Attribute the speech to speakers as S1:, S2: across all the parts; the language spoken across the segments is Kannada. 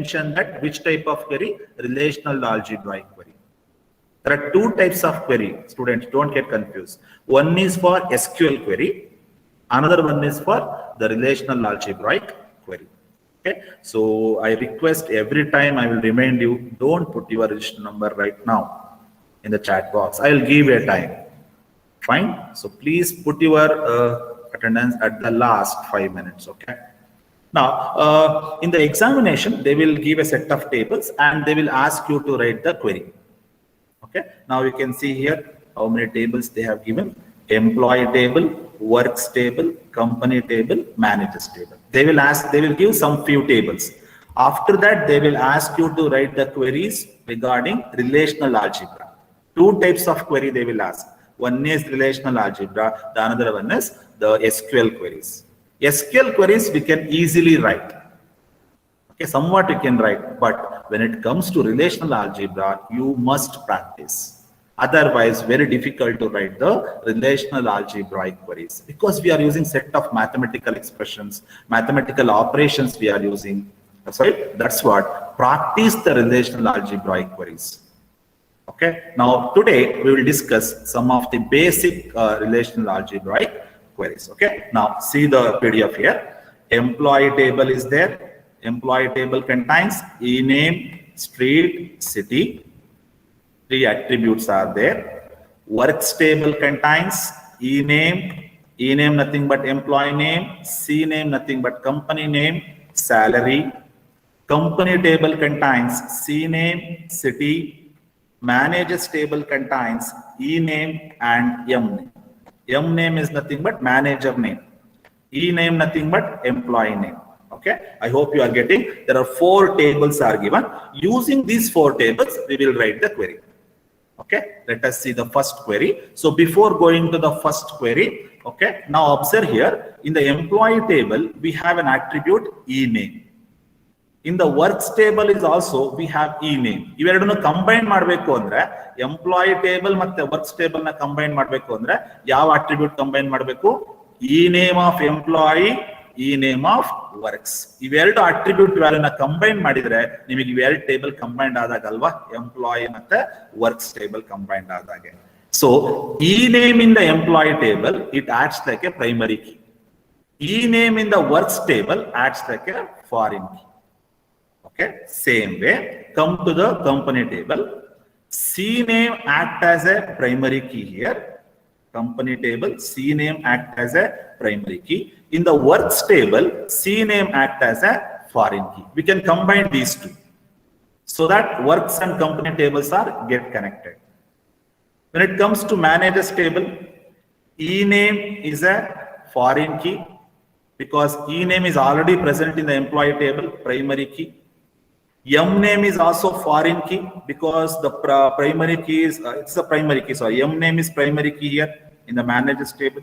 S1: mention that which type of query? Relational algebraic query. There are two types of query. Students, don't get confused. One is for SQL query. Another one is for the relational algebraic query. Okay. So I request every time I will remind you, don't put your register number right now in the chat box. I will give a time. Fine. So please put your attendance at the last 5 minutes. Okay. Now, in the examination, they will give a set of tables and they will ask you to write the query. Okay. Now you can see here how many tables they have given: employee table, works table, company table, managers table. They will give some few tables. After that, they will ask you to write the queries regarding relational algebra. Two types of query they will ask. One is relational algebra, the another one is the SQL queries. SQL queries we can easily write. Okay, somewhat you can write, but when it comes to relational algebra, you must practice. Otherwise, very difficult to write the relational algebraic queries because we are using set of mathematical expressions, mathematical operations we are using. Sorry, that's what. Practice the relational algebraic queries. Okay. Now, today we will discuss some of the basic relational algebraic queries. Okay. Now, see the PDF here. Employee table is there. Employee table contains e-name, street, city. 3 attributes are there. Works table contains e-name nothing but employee name, C-name nothing but company name, salary. Company table contains C-name, city. Managers table contains e-name and M-name. M-name is nothing but manager name. E-name nothing but employee name. Okay, I hope you are getting. There are 4 tables are given. Using these 4 tables, we will write the query. Okay, let us see the first query. So before going to the first query, okay, now observe here in the employee table, we have an attribute e-name. In the works table is also we have e-name. Iveradu combine ಮಾಡಬೇಕು ಅಂದ್ರೆ employee table ಮತ್ತೆ works table ನ combine ಮಾಡಬೇಕು ಅಂದ್ರೆ ಯಾವ attribute combine ಮಾಡಬೇಕು? E-name of employee, e-name of works. ಇವೆರಡು attribute value ನ combine ಮಾಡಿದ್ರೆ ನಿಮಗೆ ಇವೆರಡು table combined ಆದಾಗ ಅಲ್ವಾ employee ಮತ್ತೆ works table combined ಆದಾಗೆ. So e-name in the employee table, it acts like a primary key. E-name in the works table acts like a foreign key. Okay, same way, come to the company table. C-name act as a primary key here. Company table, C-name act as a primary key. In the works table, C-name act as a foreign key. We can combine these two so that works and company tables are get connected. When it comes to managers table, E-name is a foreign key because E-name is already present in the employee table, primary key. M-name is also foreign key because the primary key is, it's a primary key. So M-name is primary key here in the managers table.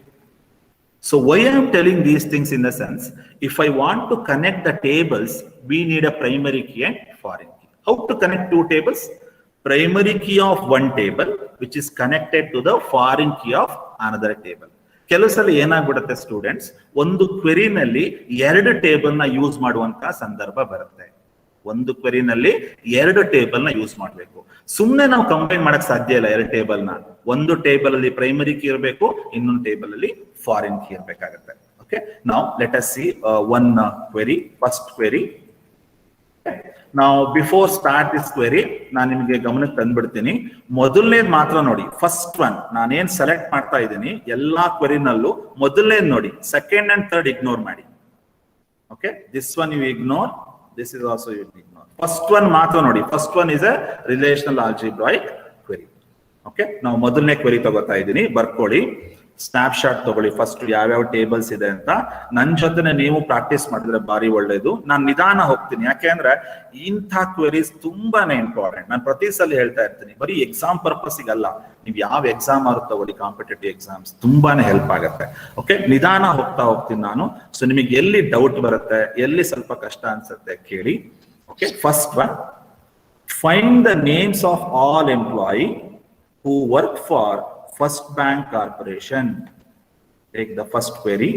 S1: So why I am telling these things in the sense, if I want to connect the tables, we need a primary key and foreign key. How to connect 2 tables? Primary key of one table, which is connected to the foreign key of another table. ಕೆಲವು ಸಲ ಏನಾಗ್ಬಿಡುತ್ತೆ ಸ್ಟೂಡೆಂಟ್ಸ್, ಒಂದು ಕ್ವೆರಿನಲ್ಲಿ 2 ಟೇಬಲ್ ನ ಯೂಸ್ ಮಾಡುವಂತ ಸಂದರ್ಭ ಬರುತ್ತೆ. ಒಂದು ಕ್ವೆರಿನಲ್ಲಿ 2 ಟೇಬಲ್ ನ ಯೂಸ್ ಮಾಡಬೇಕು. ಸುಮ್ಮನೆ ನಾವು ಕಂಬೈನ್ ಮಾಡಕ್ ಸಾಧ್ಯ ಇಲ್ಲ 2 ಟೇಬಲ್ ನ. ಒಂದು ಟೇಬಲ್ ಅಲ್ಲಿ ಪ್ರೈಮರಿ ಕೀ ಇರಬೇಕು, ಇನ್ನೊಂದು ಟೇಬಲ್ ಅಲ್ಲಿ ಫಾರಿನ್ ಕೀ ಇರಬೇಕಾಗುತ್ತೆ. Okay, now let us see one query, first query. ನಾವು ಬಿಫೋರ್ ಸ್ಟಾರ್ಟ್ ದಿಸ್ ಕ್ವೆರಿ ನಾನು ನಿಮಗೆ ಗಮನಕ್ಕೆ ತಂದ್ಬಿಡ್ತೀನಿ. ಮೊದಲನೇದು ಮಾತ್ರ ನೋಡಿ, ಫಸ್ಟ್ ಒನ್ ನಾನೇನ್ ಸೆಲೆಕ್ಟ್ ಮಾಡ್ತಾ ಇದ್ದೀನಿ ಎಲ್ಲಾ ಕ್ವೆರಿನಲ್ಲೂ ಮೊದಲನೇದು ನೋಡಿ, ಸೆಕೆಂಡ್ ಅಂಡ್ ಥರ್ಡ್ ಇಗ್ನೋರ್ ಮಾಡಿ. Okay, this one you ignore, this is also you ignore. First one ಮಾತ್ರ ನೋಡಿ. First one is a relational algebraic query. Okay, ನಾವು ಮೊದಲನೇ ಕ್ವೆರಿ ತಗೋತಾ ಇದ್ದೀನಿ, ಬರ್ಕೊಳ್ಳಿ, ಸ್ನ್ಯಾಪ್ ಶಾಟ್ ತಗೊಳ್ಳಿ ಫಸ್ಟ್ ಯಾವ್ಯಾವ ಟೇಬಲ್ಸ್ ಇದೆ ಅಂತ. ನನ್ನ ಜೊತೆನೆ ನೀವು ಪ್ರಾಕ್ಟೀಸ್ ಮಾಡಿದ್ರೆ ಬಾರಿ ಒಳ್ಳೇದು. ನಾನು ನಿಧಾನ ಹೋಗ್ತೀನಿ, ಯಾಕೆಂದ್ರೆ ಇಂಥ ಕ್ವೆರೀಸ್ ತುಂಬಾನೇ ಇಂಪಾರ್ಟೆಂಟ್. ನಾನು ಪ್ರತಿ ಸಲ ಹೇಳ್ತಾ ಇರ್ತೀನಿ, ಬರೀ ಎಕ್ಸಾಮ್ ಪರ್ಪಸ್ಗೆ ಅಲ್ಲ, ನೀವು ಯಾವ ಎಕ್ಸಾಮ್ ಆದ್ರೂ ತಗೊಳ್ಳಿ, ಕಾಂಪಿಟೇಟಿವ್ ಎಕ್ಸಾಮ್ಸ್ ತುಂಬಾನೇ ಹೆಲ್ಪ್ ಆಗುತ್ತೆ. ಓಕೆ, ನಿಧಾನ ಹೋಗ್ತಾ ಹೋಗ್ತೀನಿ ನಾನು. ಸೊ ನಿಮಗೆ ಎಲ್ಲಿ ಡೌಟ್ ಬರುತ್ತೆ, ಎಲ್ಲಿ ಸ್ವಲ್ಪ ಕಷ್ಟ ಅನ್ಸುತ್ತೆ ಕೇಳಿ. Okay, first one, find the names of all employee who work for First Bank Corporation. Take the first query.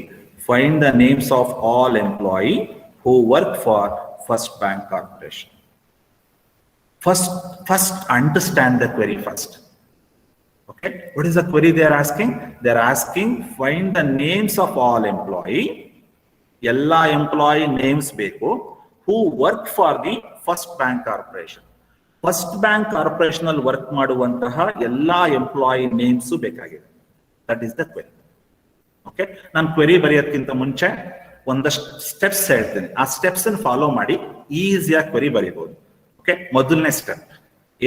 S1: Find the names of all employee who work for First Bank Corporation. First understand the query first. Okay, what is the query they are asking? They are asking find the names of all employee. Ella employee names beko who work for the First Bank Corporation. First Bank Corporation al work maduvantaha ella employee names bekagide. That is the query. Okay, ನಾನು ಕ್ವೆರಿ ಬರೆಯೋದಕ್ಕಿಂತ ಮುಂಚೆ ಒಂದಷ್ಟು ಸ್ಟೆಪ್ಸ್ ಹೇಳ್ತೀನಿ. ಆ ಸ್ಟೆಪ್ಸ್ ಅನ್ನು ಫಾಲೋ ಮಾಡಿ ಈಸಿಯಾಗಿ ಕ್ವೆರಿ ಬರೀಬಹುದು. ಓಕೆ, ಮೊದಲನೇ ಸ್ಟೆಪ್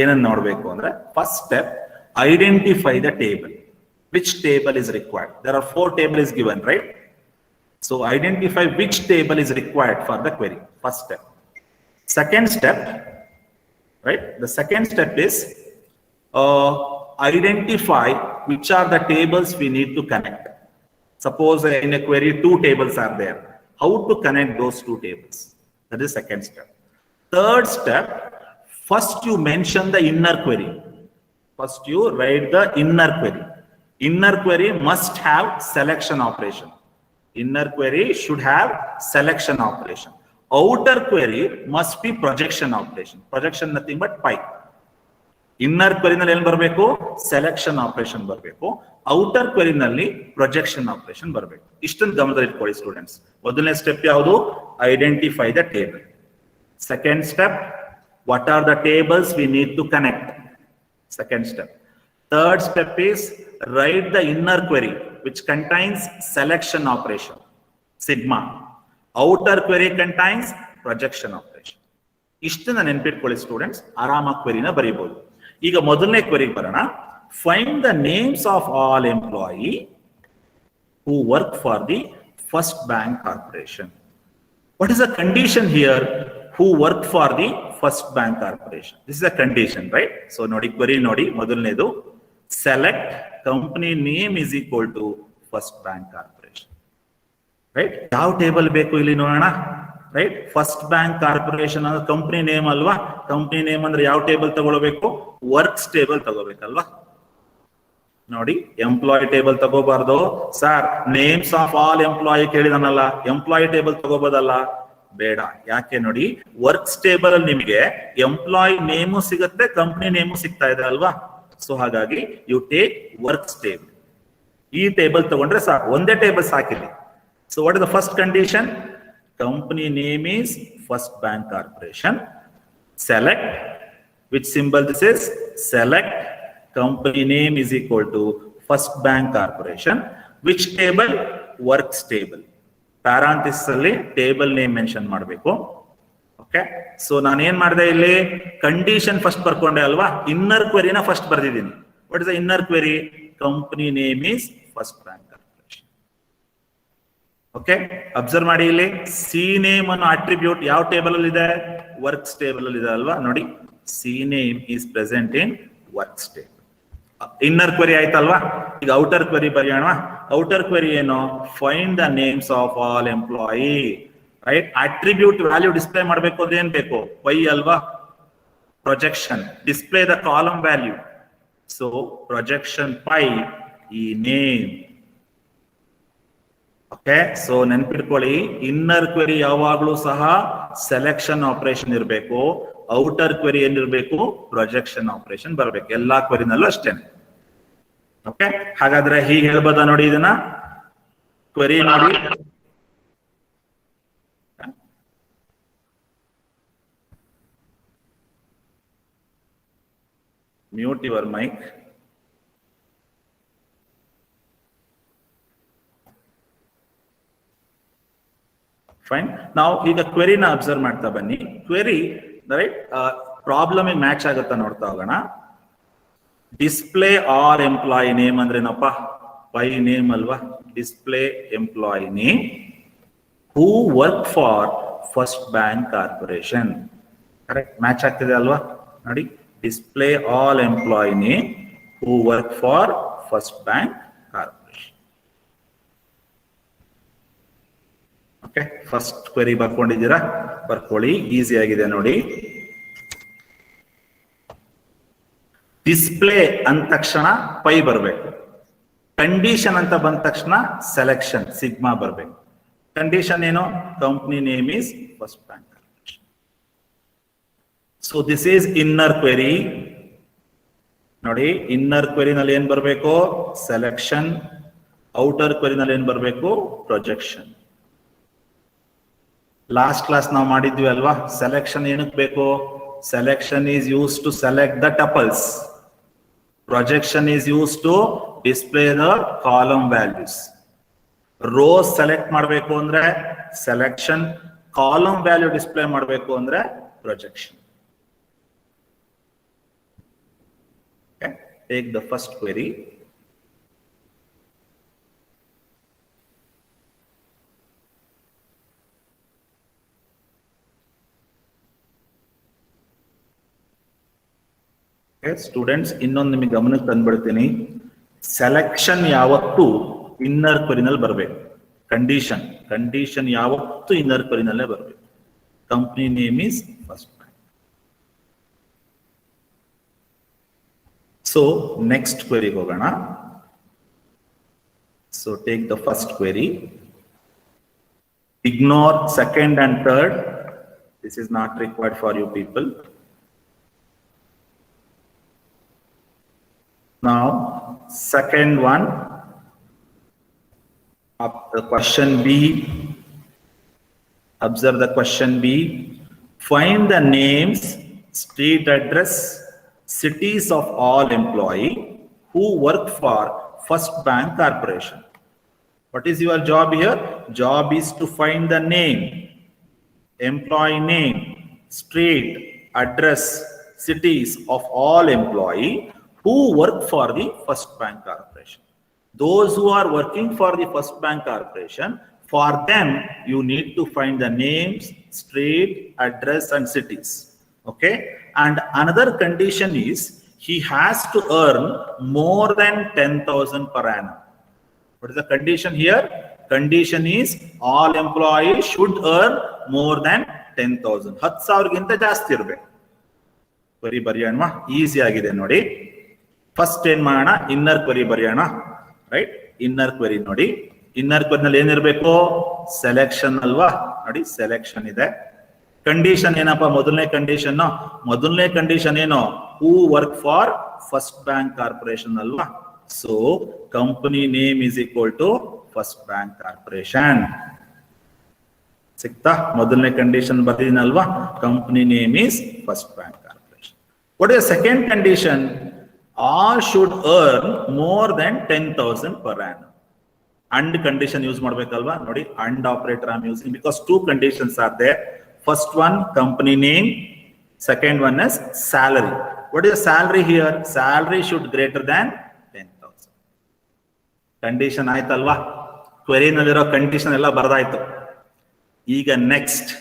S1: ಏನನ್ನು ನೋಡಬೇಕು ಅಂದ್ರೆ, first step identify the table. Which table is required? There are 4 table is given, right? So identify which table is required for the query. First step. Second step, right? The second step is identify which are the tables we need to connect. Suppose in a query 2 tables are there. How to connect those 2 tables? That is second step. Third step, first you mention the inner query. First you write the inner query. Inner query must have selection operation. Inner query should have selection operation. Outer query must be projection operation. Projection nothing but pi. Inner query ನಲ್ಲಿ ಏನು ಬರಬೇಕು? ಸೆಲೆಕ್ಷನ್ ಆಪರೇಷನ್ ಬರಬೇಕು. ಔಟರ್ ಕ್ವೆರಿ ನಲ್ಲಿ ಪ್ರೊಜೆಕ್ಷನ್ ಆಪರೇಷನ್ ಬರಬೇಕು. ಇಷ್ಟನ್ನು ಗಮನದಲ್ಲಿ ಇಟ್ಕೊಳ್ಳಿ ಸ್ಟೂಡೆಂಟ್ಸ್. ಮೊದಲನೇ ಸ್ಟೆಪ್ ಯಾವುದು? Identify the table. Second step, what are the tables we need to connect? Second step. Third step is write the inner query which contains selection operation sigma. Outer query contains projection operation. ಇಷ್ಟನ್ನ ನೆನ್ಪಿಟ್ಕೊಳ್ಳಿ ಸ್ಟೂಡೆಂಟ್ಸ್, ಆರಾಮಾಗಿ ಕ್ವೆರಿನ ಬರೀಬಹುದು. ಈಗ ಮೊದಲನೇ ಕ್ವೆರಿಗೆ ಬರೋಣ. Find the names of all employee who work for the first bank corporation. What is the condition here? Who work for the first bank corporation. This is a condition, right? So ನೋಡಿ, ಕ್ವೆರಿ ನೋಡಿ, ಮೊದಲನೇದು select company name is equal to first bank corporation, right? ಯಾವ ಟೇಬಲ್ ಬೇಕು ಇಲ್ಲಿ ನೋಡೋಣ, ರೈಟ್? ಫಸ್ಟ್ ಬ್ಯಾಂಕ್ ಕಾರ್ಪೊರೇಷನ್ ಅಂದ್ರೆ ಕಂಪನಿ ನೇಮ್ ಅಲ್ವಾ? ಕಂಪನಿ ನೇಮ್ ಅಂದ್ರೆ ಯಾವ ಟೇಬಲ್ ತಗೊಳ್ಬೇಕು? ವರ್ಕ್ಸ್ ಟೇಬಲ್ ತಗೋಬೇಕಲ್ವಾ? ನೋಡಿ, ಎಂಪ್ಲಾಯಿ ಟೇಬಲ್ ತಗೋಬಾರ್ದು sir. Names of all employee ಕೇಳಿದನಲ್ಲ, ಎಂಪ್ಲಾಯಿ ಟೇಬಲ್ ತಗೋಬೋದಲ್ಲ? ಬೇಡ. ಯಾಕೆ ನೋಡಿ, ವರ್ಕ್ಸ್ ಟೇಬಲ್ ಅಲ್ಲಿ ನಿಮಗೆ ಎಂಪ್ಲಾಯಿ ನೇಮು ಸಿಗುತ್ತೆ, ಕಂಪನಿ ನೇಮು ಸಿಗ್ತಾ ಇದೆ ಅಲ್ವಾ? ಸೊ ಹಾಗಾಗಿ ಯು ಟೇಕ್ ವರ್ಕ್ಸ್ ಟೇಬಲ್. ಈ ಟೇಬಲ್ ತಗೊಂಡ್ರೆ ಸಾಕು, ಒಂದೇ ಟೇಬಲ್ ಸಾಕಿದೆ. So what is the first condition? Company name is First Bank Corporation. Select, which symbol this is? Select company name is equal to First Bank Corporation. Which table? Works table. Parenthesis alli table name mention ಮಾಡಬೇಕು. Okay, so ನಾನು ಏನು ಮಾಡಿದೆ ಇಲ್ಲಿ? ಕಂಡೀಷನ್ ಫಸ್ಟ್ ಬರ್ಕೊಂಡೆ ಅಲ್ವಾ? ಇನ್ನರ್ ಕ್ವೆರಿನ ಫಸ್ಟ್ ಬರ್ದಿದ್ದೀನಿ. What is the inner query? Company name is First Bank. Okay, observe ಮಾಡಿ, ಇಲ್ಲಿ ಸಿ ನೇಮ್ ಅನ್ನೋ ಅಟ್ರಿಬ್ಯೂಟ್ ಯಾವ ಟೇಬಲ್ ಅಲ್ಲಿ ಇದೆ? ವರ್ಕ್ಸ್ ಟೇಬಲ್ ಅಲ್ಲಿ ಇದೆ ಅಲ್ವಾ? ನೋಡಿ, C name is present in works table. Inner query ಆಯ್ತಲ್ವಾ? ಈಗ ಔಟರ್ ಕ್ವೆರಿ ಬರೆಯೋಣ. ಔಟರ್ ಕ್ವೆರಿ ಏನು? Find the names of all employee, right? Attribute value display ಮಾಡಬೇಕು ಅಂದ್ರೆ ಏನ್ ಬೇಕು? ಪೈ ಅಲ್ವಾ? Projection. Display the column value. So projection pi E name. Okay, so ನೆನ್ಪಿಟ್ಕೊಳ್ಳಿ, ಇನ್ನರ್ ಕ್ವೆರಿ ಯಾವಾಗ್ಲೂ ಸಹ ಸೆಲೆಕ್ಷನ್ ಆಪರೇಷನ್ ಇರಬೇಕು. ಔಟರ್ ಕ್ವೆರಿ ಏನಿರ್ಬೇಕು? ಪ್ರೊಜೆಕ್ಷನ್ ಆಪರೇಷನ್ ಬರಬೇಕು. ಎಲ್ಲಾ ಕ್ವೆರಿನಲ್ಲೂ ಅಷ್ಟೇನೆ. ಓಕೆ, ಹಾಗಾದ್ರೆ ಹೀಗೆ ಹೇಳ್ಬೋದಾ ನೋಡಿ ಇದನ್ನ? ಕ್ವೆರಿ ನೋಡಿ, ಮ್ಯೂಟ್ ಯುವರ್ ಮೈಕ್. ಫೈನ್. ನಾವು ಈಗ ಕ್ವೆರಿನ ಅಬ್ಸರ್ವ್ ಮಾಡ್ತಾ ಬನ್ನಿ. ಕ್ವೆರಿ ರೈಟ್ ಪ್ರಾಬ್ಲಮ್ ಮ್ಯಾಚ್ ಆಗುತ್ತಾ ನೋಡ್ತಾ ಹೋಗೋಣ. ಡಿಸ್ಪ್ಲೇ ಆಲ್ ಎಂಪ್ಲಾಯಿ ನೇಮ್ ಅಂದ್ರೆ ಏನಪ್ಪ? ಪೈ ನೇಮ್ ಅಲ್ವಾ? Display employee name who work for first bank corporation. Correct, match ಆಗ್ತಿದೆ ಅಲ್ವಾ? ನೋಡಿ, display all employee name who work for first bank corporation. Okay, first query ಬರ್ಕೊಂಡಿದ್ದೀರಾ? ಬರ್ಕೊಳ್ಳಿ, ಈಸಿ ಆಗಿದೆ ನೋಡಿ. ಡಿಸ್ಪ್ಲೇ ಅಂದ ತಕ್ಷಣ ಪೈ ಬರಬೇಕು. ಕಂಡೀಷನ್ ಅಂತ ಬಂದ ತಕ್ಷಣ ಸೆಲೆಕ್ಷನ್ ಸಿಗ್ಮಾ ಬರಬೇಕು. ಕಂಡೀಷನ್ ಏನು? Company name is first bank corporation. So this is inner query. ನೋಡಿ, ಇನ್ನರ್ ಕ್ವೆರಿ ನಲ್ಲಿ ಏನ್ ಬರಬೇಕು? ಸೆಲೆಕ್ಷನ್. ಔಟರ್ ಕ್ವೆರಿ ನಲ್ಲಿ ಏನ್ ಬರಬೇಕು? ಪ್ರೊಜೆಕ್ಷನ್. ಲಾಸ್ಟ್ ಕ್ಲಾಸ್ ನಾವು ಮಾಡಿದ್ವಿ ಅಲ್ವಾ? ಸೆಲೆಕ್ಷನ್ ಏನಕ್ಕೆ ಬೇಕು? Selection is use to select the tuples. Projection is use to display the column values. Rows select ಮಾಡಬೇಕು ಅಂದ್ರೆ ಸೆಲೆಕ್ಷನ್, ಕಾಲಮ್ ವ್ಯಾಲ್ಯೂ ಡಿಸ್ಪ್ಲೇ ಮಾಡಬೇಕು ಅಂದ್ರೆ projection. Take the first query. Students, ಇನ್ನೊಂದು ನಿಮಗೆ ಗಮನಕ್ಕೆ ತಂದ್ಬಿಡ್ತೀನಿ. ಸೆಲೆಕ್ಷನ್ ಯಾವತ್ತು ಇನ್ನರ್ ಕ್ವೆರಿನಲ್ಲಿ ಬರಬೇಕು. ಕಂಡೀಷನ್ ಯಾವತ್ತು ಇನ್ನರ್ ಕ್ವೆರಿನಲ್ಲೇ ಬರಬೇಕು. Company name is first. So next ಕ್ವೆರಿಗೆ ಹೋಗೋಣ. So take the first query. Ignore second and third. This is not required for you people. Now, second one, up the question B. Observe the question B. Find the names, street address, cities of all employee who work for First Bank Corporation. What is your job here? Job is to find the name, employee name, street, address, cities of all employee who work for the First Bank Corporation. Those who are working for the First Bank Corporation, for them you need to find the names, street, address and cities. Okay? And another condition is he has to earn more than 10,000 per annum. What is the condition here? Condition is all employees should earn more than 10,000. 10,000 ಗಿಂತ ಜಾಸ್ತಿ ಇರಬೇಕು. ಕ್ವೆರಿ ಬರೆಯೋಣ. ಈಸಿ ಆಗಿದೆ ನೋಡಿ. ಫಸ್ಟ್ ಏನ್ ಮಾಡೋಣ? ಇನ್ನರ್ ಕ್ವೆರಿ ಬರೆಯೋಣ. ರೈಟ್? ಇನ್ನರ್ ಕ್ವೆರಿ ನೋಡಿ. ಇನ್ನರ್ ಕ್ವೆರಿ ನಲ್ಲಿ ಏನಿರಬೇಕು? ಸೆಲೆಕ್ಷನ್ ಅಲ್ವಾ? ನೋಡಿ, ಸೆಲೆಕ್ಷನ್ ಇದೆ. ಕಂಡೀಷನ್ ಏನಪ್ಪ? ಮೊದಲನೇ ಕಂಡೀಷನ್ ಏನು? Who work for first bank corporation ಅಲ್ವಾ? So company name is equal to first bank corporation. ಸಿಕ್ತಾ? ಮೊದಲನೇ ಕಂಡೀಷನ್ ಬರ್ದಿನಲ್ವಾ? Company name is first bank corporation. What is second condition? All should earn more than 10,000 per annum. And condition use ಮಾಡ್ಬೇಕಲ್ವಾ? ನೋಡಿ, and operator I am using because two conditions are there. First one, company name. Second one is salary. What is the salary here? Salary should greater than 10,000. Condition ಆಯ್ತಲ್ವಾ? ಕ್ವೆರಿ ನಲ್ಲಿರೋ ಕಂಡೀಷನ್ ಎಲ್ಲ ಬರ್ದಾಯ್ತು. ಈಗ ನೆಕ್ಸ್ಟ್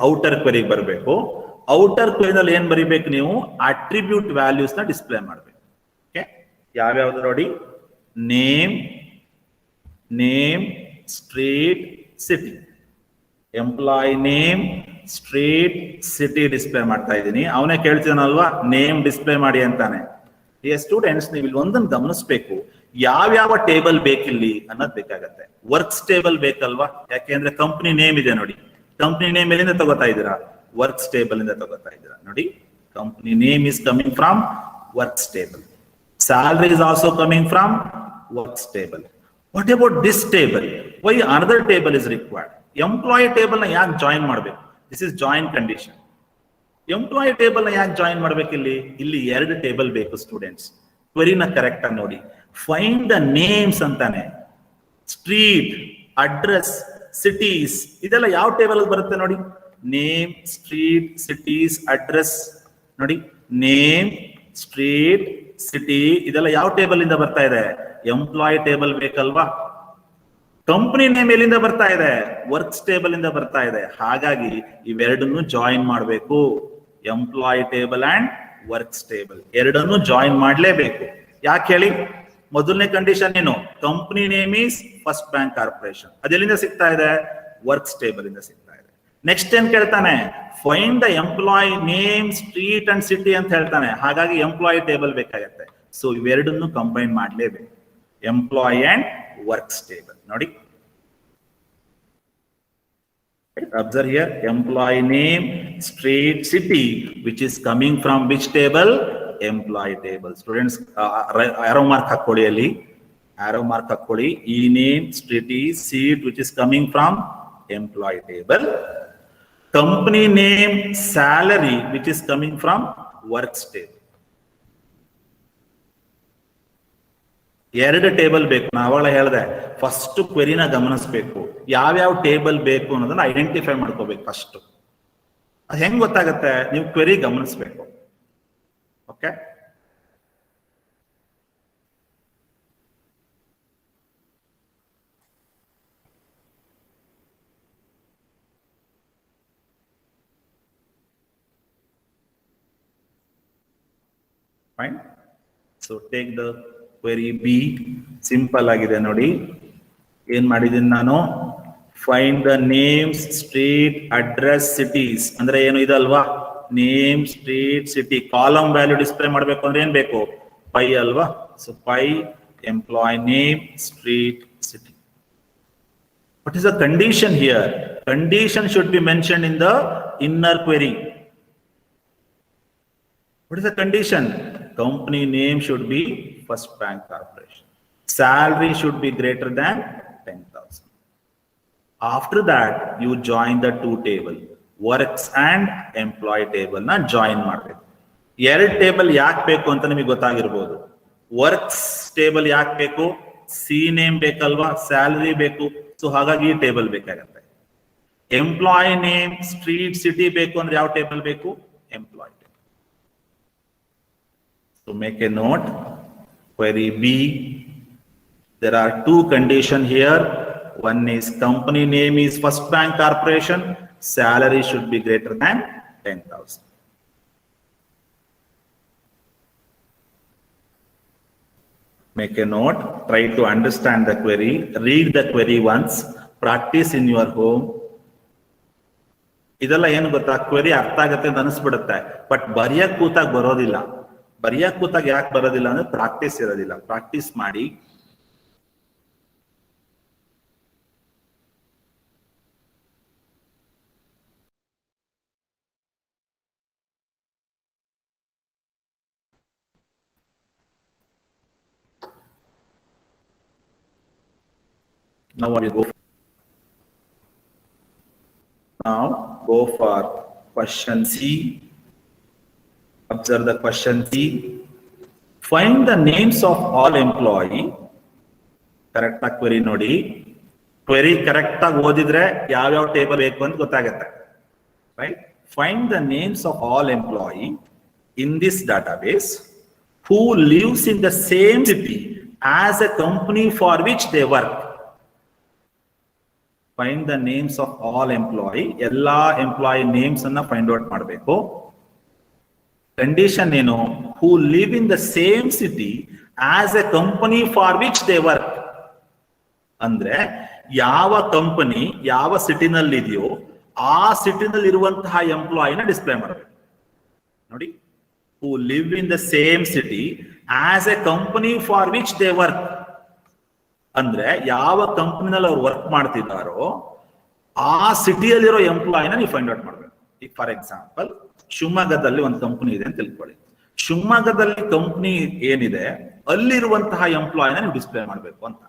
S1: ಔಟರ್ ಕ್ವೆರಿ ಬರಬೇಕು. ಔಟರ್ ಕ್ವೆರಿನಲ್ಲಿ ಏನ್ ಬರೀಬೇಕು ನೀವು? ಅಟ್ರಿಬ್ಯೂಟ್ ವ್ಯಾಲ್ಯೂಸ್ ನ ಡಿಸ್ಪ್ಲೇ ಮಾಡಬೇಕು. ಓಕೆ, ಯಾವ್ಯಾವ್ದು ನೋಡಿ? Name, street, city. Employee name, street, city display ಮಾಡ್ತಾ ಇದ್ದೀನಿ. ಅವನೇ ಕೇಳ್ತಿದಾನಲ್ವಾ ನೇಮ್ ಡಿಸ್ಪ್ಲೇ ಮಾಡಿ ಅಂತಾನೆ. ಈ ಸ್ಟೂಡೆಂಟ್ಸ್, ನೀವು ಇಲ್ಲಿ ಒಂದನ್ನು ಗಮನಿಸಬೇಕು. ಯಾವ್ಯಾವ ಟೇಬಲ್ ಬೇಕಿಲ್ಲಿ ಅನ್ನೋದು ಬೇಕಾಗತ್ತೆ. ವರ್ಕ್ಸ್ ಟೇಬಲ್ ಬೇಕಲ್ವಾ? ಯಾಕೆಂದ್ರೆ ಕಂಪನಿ ನೇಮ್ ಇದೆ ನೋಡಿ. ಕಂಪನಿ ನೇಮ್ ಎಲ್ಲಿಂದ ತಗೋತಾ ಇದ್ದೀರಾ? ವರ್ಕ್ಸ್ ಟೇಬಲ್ ಇಂದ ತಗೋತಾ ಇದ್ದೀರಾ. ನೋಡಿ, company name is coming from works table. Salary is also coming from works table. What about this table? Why another table is required? Employee table ನ ಯಾಕೆ ಜಾಯಿನ್ ಮಾಡಬೇಕು? This is join condition. Employee table ನ ಯಾಕೆ ಜಾಯಿನ್ ಮಾಡ್ಬೇಕು? ಇಲ್ಲಿ ಎರಡು ಟೇಬಲ್ ಬೇಕು ಸ್ಟೂಡೆಂಟ್ಸ್. ಕ್ವೆರಿನ ಕರೆಕ್ಟ್ ಆಗಿ ನೋಡಿ. ಫೈಂಡ್ ದ ನೇಮ್ಸ್ ಅಂತಾನೆ. ಸ್ಟ್ರೀಟ್, ಅಡ್ರೆಸ್, ಸಿಟೀಸ್ ಇದೆಲ್ಲ ಯಾವ ಟೇಬಲ್ ಅಲ್ಲಿ ಬರುತ್ತೆ ನೋಡಿ? Name, street, cities, address. ನೋಡಿ, ನೇಮ್, ಸ್ಟ್ರೀಟ್, ಸಿಟಿ ಇದೆಲ್ಲ ಯಾವ ಟೇಬಲ್ ಇಂದ ಬರ್ತಾ ಇದೆ? ಎಂಪ್ಲಾಯಿ ಟೇಬಲ್ ಬೇಕಲ್ವಾ? ಕಂಪನಿ ನೇಮ್ ಎಲ್ಲಿಂದ ಬರ್ತಾ ಇದೆ? ವರ್ಕ್ಸ್ ಟೇಬಲ್ ಇಂದ ಬರ್ತಾ ಇದೆ. ಹಾಗಾಗಿ ಇವೆರಡನ್ನು ಜಾಯಿನ್ ಮಾಡಬೇಕು. Employee table and works table ಎರಡನ್ನು ಜಾಯಿನ್ ಮಾಡಲೇಬೇಕು. ಯಾಕೆ ಹೇಳಿ? ಮೊದಲನೇ ಕಂಡೀಷನ್ ಏನು? Company name is first bank corporation. ಅದೆಲ್ಲಿಂದ ಸಿಗ್ತಾ ಇದೆ? ವರ್ಕ್ಸ್ ಟೇಬಲ್ ಇಂದ ಸಿಗ್ತಾ ಇದೆ. ನೆಕ್ಸ್ಟ್ ಏನ್ ಕೇಳ್ತಾನೆ? Find the employee name, street and city ಅಂತ ಹೇಳ್ತಾನೆ. ಹಾಗಾಗಿ ಎಂಪ್ಲಾಯಿ ಟೇಬಲ್ ಬೇಕಾಗತ್ತೆ. ಸೊ ಇವೆರಡನ್ನು ಕಂಬೈನ್ ಮಾಡಲೇಬೇಕು. ಎಂಪ್ಲಾಯಿ ಅಂಡ್ ವರ್ಕ್ಸ್ ಟೇಬಲ್ ನೋಡಿ. Right? Observe here, employee name, street, city, which is coming from which table? Employee table. Students, arrow mark hakkoli alli, arrow mark hakkoli. E name, street, seat, which is coming from employee table. Company name, salary, which is coming from works table. ಎರಡು ಟೇಬಲ್ ಬೇಕು. ನಾವಾಗಲ ಹೇಳಿದೆ, ಫಸ್ಟ್ ಕ್ವೆರಿನ ಗಮನಿಸಬೇಕು, ಯಾವ್ಯಾವ ಟೇಬಲ್ ಬೇಕು ಅನ್ನೋದನ್ನ ಐಡೆಂಟಿಫೈ ಮಾಡ್ಕೋಬೇಕು ಫಸ್ಟ್. ಅದು ಹೆಂಗ್ ಗೊತ್ತಾಗತ್ತೆ? ನೀವು ಕ್ವೆರಿ ಗಮನಿಸಬೇಕು. Okay, fine. So take the query B. Simple ಆಗಿದೆ ನೋಡಿ. ಏನ್ ಮಾಡಿದೀನಿ ನಾನು? Find the names, street, address, cities ಅಂದ್ರೆ ಏನು ಇದಲ್ವಾ? Name, street, city. Column value display ಮಾಡ್ಬೇಕು ಅಂದ್ರೆ ಏನ್ ಬೇಕು? ಪೈ ಅಲ್ವಾ? So pi, employee name, street, city. What is the condition here? Condition should be mentioned in the inner query. What is the condition? Company name should be First Bank Corporation. Salary should be greater than 10,000. After that, you join the two table, works and employee table na join ಮಾಡಬೇಕು. ಎರಡು ಟೇಬಲ್ ಯಾಕೆ ಬೇಕು ಅಂತ ನಿಮಗೆ ಗೊತ್ತಾಗಿರ್ಬೋದು. ವರ್ಕ್ಸ್ ಟೇಬಲ್ ಯಾಕೆ ಬೇಕು? ಸಿ ನೇಮ್ ಬೇಕಲ್ವಾ, ಸ್ಯಾಲರಿ ಬೇಕು. ಸೊ ಹಾಗಾಗಿ ಈ ಟೇಬಲ್ ಬೇಕಾಗತ್ತೆ. ಎಂಪ್ಲಾಯ್ ನೇಮ್, ಸ್ಟ್ರೀಟ್, ಸಿಟಿ ಬೇಕು ಅಂದ್ರೆ ಯಾವ ಟೇಬಲ್ ಬೇಕು? Employee. So make a note, query B, there are two conditions here. One is company name is First Bank Corporation, salary should be greater than 10,000. Make a note, try to understand the query, read the query once, practice in your home. ಇದೆಲ್ಲ ಏನು ಗೊತ್ತಾ, ಕ್ವೆರಿ ಅರ್ಥ ಆಗತ್ತೆ ಅಂತ ಅನಿಸ್ಬಿಡುತ್ತೆ, ಬಟ್ ಬರೆಯಕ್ ಕೂತಾಗ ಬರೋದಿಲ್ಲ. ಬರೆಯಕ್ ಕೂತಾಗ ಯಾಕೆ ಬರೋದಿಲ್ಲ ಅಂದ್ರೆ ಪ್ರಾಕ್ಟೀಸ್ ಇರೋದಿಲ್ಲ. ಪ್ರಾಕ್ಟೀಸ್ ಮಾಡಿ. Now we go. Now go for question C. Observe the question C. Find the names of all employee. Correct query ನೋಡಿ. Query correct ಆಗಿ ಓದಿದ್ರೆ ಯಾವ್ಯಾವ ಟೇಬಲ್ ಬೇಕು ಅಂತ ಗೊತ್ತಾಗುತ್ತೆ. Right? Find the names of all employee in this database who lives in the same city as a company for which they work. Find the names of all employee. ಎಲ್ಲಾ ಎಂಪ್ಲಾಯಿ ನೇಮ್ಸ್ ಅನ್ನ ಫೈಂಡ್ ಔಟ್ ಮಾಡಬೇಕು. ಕಂಡೀಷನ್ ಏನು? who live in the same city as a company for which they work. ಅಂದ್ರೆ ಯಾವ ಕಂಪನಿ ಯಾವ ಸಿಟಿನಲ್ಲಿ ಇದೆಯೋ ಆ ಸಿಟಿನಲ್ಲಿ ಇರುವಂತಹ ಎಂಪ್ಲಾಯಿನ ಡಿಸ್ಪ್ಲೇ ಮಾಡಬೇಕು. ನೋಡಿ, who live in the same city as a company for which they work. ಅಂದ್ರೆ ಯಾವ ಕಂಪನಿನಲ್ಲಿ ಅವ್ರು ವರ್ಕ್ ಮಾಡ್ತಿದ್ದಾರೋ ಆ ಸಿಟಿಯಲ್ಲಿರೋ ಎಂಪ್ಲಾಯಿನ ನೀವು ಫೈಂಡ್ ಔಟ್ ಮಾಡಬೇಕು. ಈಗ ಫಾರ್ ಎಕ್ಸಾಂಪಲ್ ಶಿವಮೊಗ್ಗದಲ್ಲಿ ಒಂದು ಕಂಪನಿ ಇದೆ ಅಂತ ತಿಳ್ಕೊಳ್ಳಿ. ಶಿವಮೊಗ್ಗದಲ್ಲಿ ಕಂಪನಿ ಏನಿದೆ ಅಲ್ಲಿರುವಂತಹ ಎಂಪ್ಲಾಯಿನ ನೀವು ಡಿಸ್ಪ್ಲೇ ಮಾಡಬೇಕು ಅಂತ.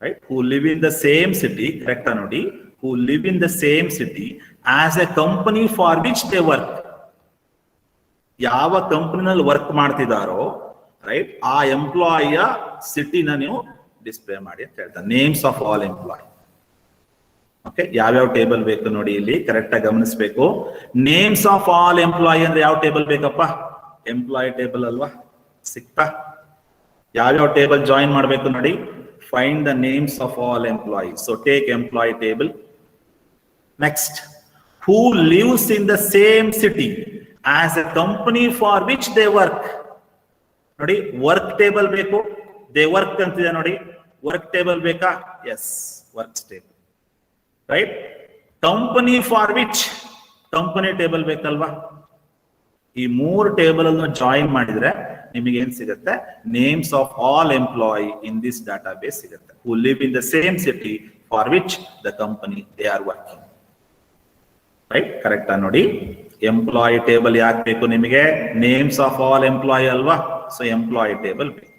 S1: Right? Who live in the same city. ಕರೆಕ್ಟಾ ನೋಡಿ? Who live in the same city as a company for which they work. ಯಾವ ಕಂಪನಿನಲ್ಲಿ ವರ್ಕ್ ಮಾಡ್ತಿದ್ದಾರೋ ರೈಟ್ ಆ ಎಂಪ್ಲಾಯಿಯ ಸಿಟಿನ ನೀವು ಡಿಸ್ಪ್ಲೇ ಮಾಡಿ ಅಂತ ಹೇಳ್ತಾರೆ. Names of all employee. Okay, ಯಾವ್ಯಾವ ಟೇಬಲ್ ಬೇಕು ನೋಡಿ ಇಲ್ಲಿ ಕರೆಕ್ಟ್ ಆಗಿ ಗಮನಿಸಬೇಕು. ನೇಮ್ಸ್ ಆಫ್ ಆಲ್ ಎಂಪ್ಲಾಯ್ ಅಂದ್ರೆ ಯಾವ ಟೇಬಲ್ ಬೇಕಪ್ಪ? ಎಂಪ್ಲಾಯ್ ಟೇಬಲ್ ಅಲ್ವಾ? ಸಿಕ್ತಾ? ಯಾವ್ಯಾವ ಟೇಬಲ್ ಜಾಯಿನ್ ಮಾಡಬೇಕು ನೋಡಿ. Find the names of all employee. So take employee table. Next, who lives in the same city as a company for which they work. ನೋಡಿ, ವರ್ಕ್ ಟೇಬಲ್ ಬೇಕು. ದೇ ವರ್ಕ್ ಅಂತಿದೆ ನೋಡಿ. ವರ್ಕ್ ಟೇಬಲ್ ಬೇಕಾ? Yes, works table. Right? Company for which, company table ಬೇಕಲ್ವಾ? ಈ ಮೂರು ಟೇಬಲ್ ಅನ್ನು ಜಾಯಿನ್ ಮಾಡಿದ್ರೆ ನಿಮಗೆ ಏನ್ ಸಿಗುತ್ತೆ? Names of all employee in this database ಸಿಗುತ್ತೆ. Who live in the same city for which the company they are working. Right? Correct ನೋಡಿ. ಎಂಪ್ಲಾಯಿ ಟೇಬಲ್ ಯಾಕೆ ಬೇಕು ನಿಮಗೆ? ನೇಮ್ಸ್ ಆಫ್ ಆಲ್ ಎಂಪ್ಲಾಯಿ ಅಲ್ವಾ? ಸೊ ಎಂಪ್ಲಾಯಿ ಟೇಬಲ್ ಬೇಕು.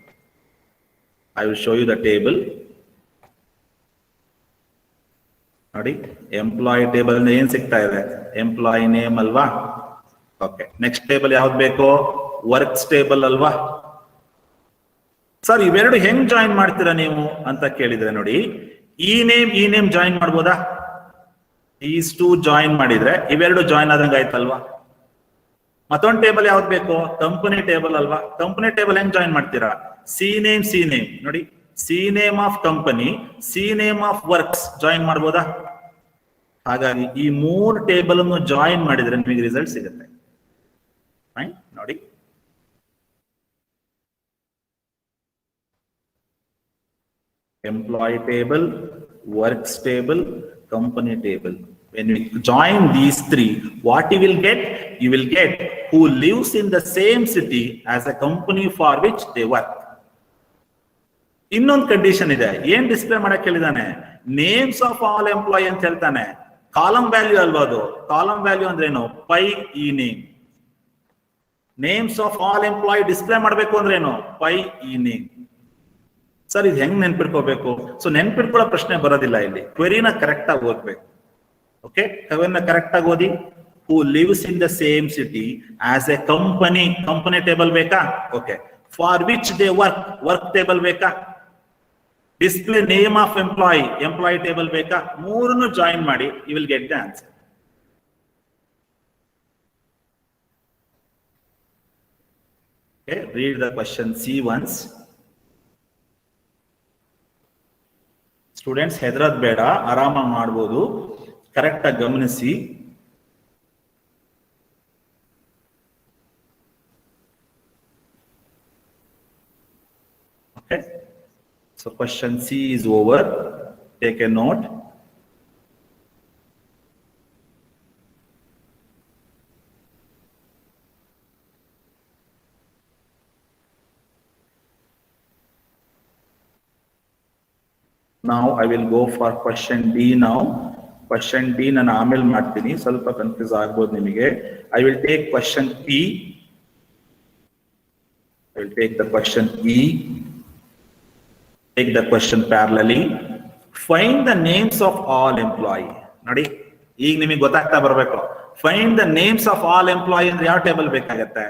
S1: I will show you the table. ನೋಡಿ, ಎಂಪ್ಲಾಯಿ ಟೇಬಲ್ ಏನ್ ಸಿಗ್ತಾ ಇದೆ? ಎಂಪ್ಲಾಯಿ ನೇಮ್ ಅಲ್ವಾ? ಓಕೆ, ನೆಕ್ಸ್ಟ್ ಟೇಬಲ್ ಯಾವ್ದು ಬೇಕು? ವರ್ಕ್ಸ್ ಟೇಬಲ್ ಅಲ್ವಾ? ಸರ್ ಇವೆರಡು ಹೆಂಗ್ ಜಾಯಿನ್ ಮಾಡ್ತೀರಾ ನೀವು ಅಂತ ಕೇಳಿದ್ರೆ ನೋಡಿ, ಈ ನೇಮ್ ಜಾಯಿನ್ ಮಾಡ್ಬೋದಾ? ಈಸ್ ಟು ಜಾಯಿನ್ ಮಾಡಿದ್ರೆ ಇವೆರಡು ಜಾಯಿನ್ ಆದಂಗ ಆಯ್ತಲ್ವಾ? ಮತ್ತೊಂದು ಟೇಬಲ್ ಯಾವ್ದು ಬೇಕು? ಕಂಪನಿ ಟೇಬಲ್ ಅಲ್ವಾ? ಕಂಪನಿ ಟೇಬಲ್ ಹೆಂಗ್ ಜಾಯಿನ್ ಮಾಡ್ತೀರಾ? ಸಿ ನೇಮ್ ನೋಡಿ, C name of company, C name of works join ಮಾಡ್ಬೋದಾ? ಹಾಗಾಗಿ ಈ 3 ಟೇಬಲ್ ಅನ್ನು ಜಾಯಿನ್ ಮಾಡಿದ್ರೆ ನಿಮಗೆ ರಿಸಲ್ಟ್ ಸಿಗುತ್ತೆ. ಫೈನ್ ನೋಡಿ, employee table, works table, company table. When we join these 3, what you will get? You will get who lives in the same city as a company for which they work. ಇನ್ನೊಂದು ಕಂಡೀಷನ್ ಇದೆ. ಏನ್ ಡಿಸ್ಪ್ಲೇ ಮಾಡಕ್ ಹೇಳಿದಾನೆ? ನೇಮ್ಸ್ ಆಫ್ ಆಲ್ ಎಂಪ್ಲಾಯಿ ಅಂತ ಹೇಳ್ತಾನೆ. ಕಾಲಮ್ ವ್ಯಾಲ್ಯೂ ಅಲ್ವಾ ಅದು? ಕಾಲಮ್ ವ್ಯಾಲ್ಯೂ ಅಂದ್ರೆ ಏನು? Pi E name. Names of all employee display ಮಾಡ್ಬೇಕು ಅಂದ್ರೆ ಏನು? Pi E name. ಸರ್ ಇದು ಹೆಂಗ್ ನೆನ್ಪಿಟ್ಕೋಬೇಕು? ಸೊ ನೆನ್ಪಿಟ್ಕೊಳ್ಳೋ ಪ್ರಶ್ನೆ ಬರೋದಿಲ್ಲ ಇಲ್ಲಿ. ಕ್ವೆರಿನ ಕರೆಕ್ಟ್ ಆಗಿ ಓದ್ಬೇಕು. ಓಕೆ, ಕ್ವೆರಿನ ಕರೆಕ್ಟ್ ಆಗಿ ಓದಿ. Who lives in the same city as a company. Company table ಬೇಕಾ? Okay. For which they work table ಬೇಕಾ? Display name of employee table ಬೇಕಾ? 3 ಜಾಯಿನ್ ಮಾಡಿ, you will get the answer. Okay, read the question C once. Students ಹೆದರದ್ ಬೇಡ, ಆರಾಮಾಗಿ ಮಾಡ್ಬೋದು. ಕರೆಕ್ಟ್ ಆಗಿ ಗಮನಿಸಿ. Okay, so question C is over. Take a note. Now I will go for question D now. Question D ನಾನು ಆಮೇಲೆ ಮಾಡ್ತೀನಿ, ಸ್ವಲ್ಪ ಕನ್ಫ್ಯೂಸ್ ಆಗ್ಬೋದು ನಿಮಗೆ. I will take question E. I will take the question E. Take the question parallelly. Find the names of all employee. ನೋಡಿ, ಈಗ ನಿಮಗೆ ಗೊತ್ತಾಗ್ತಾ ಬರ್ಬೇಕು. Find the names of all employee ಅಂದ್ರೆ ಯಾವ ಟೇಬಲ್ ಬೇಕಾಗತ್ತೆ?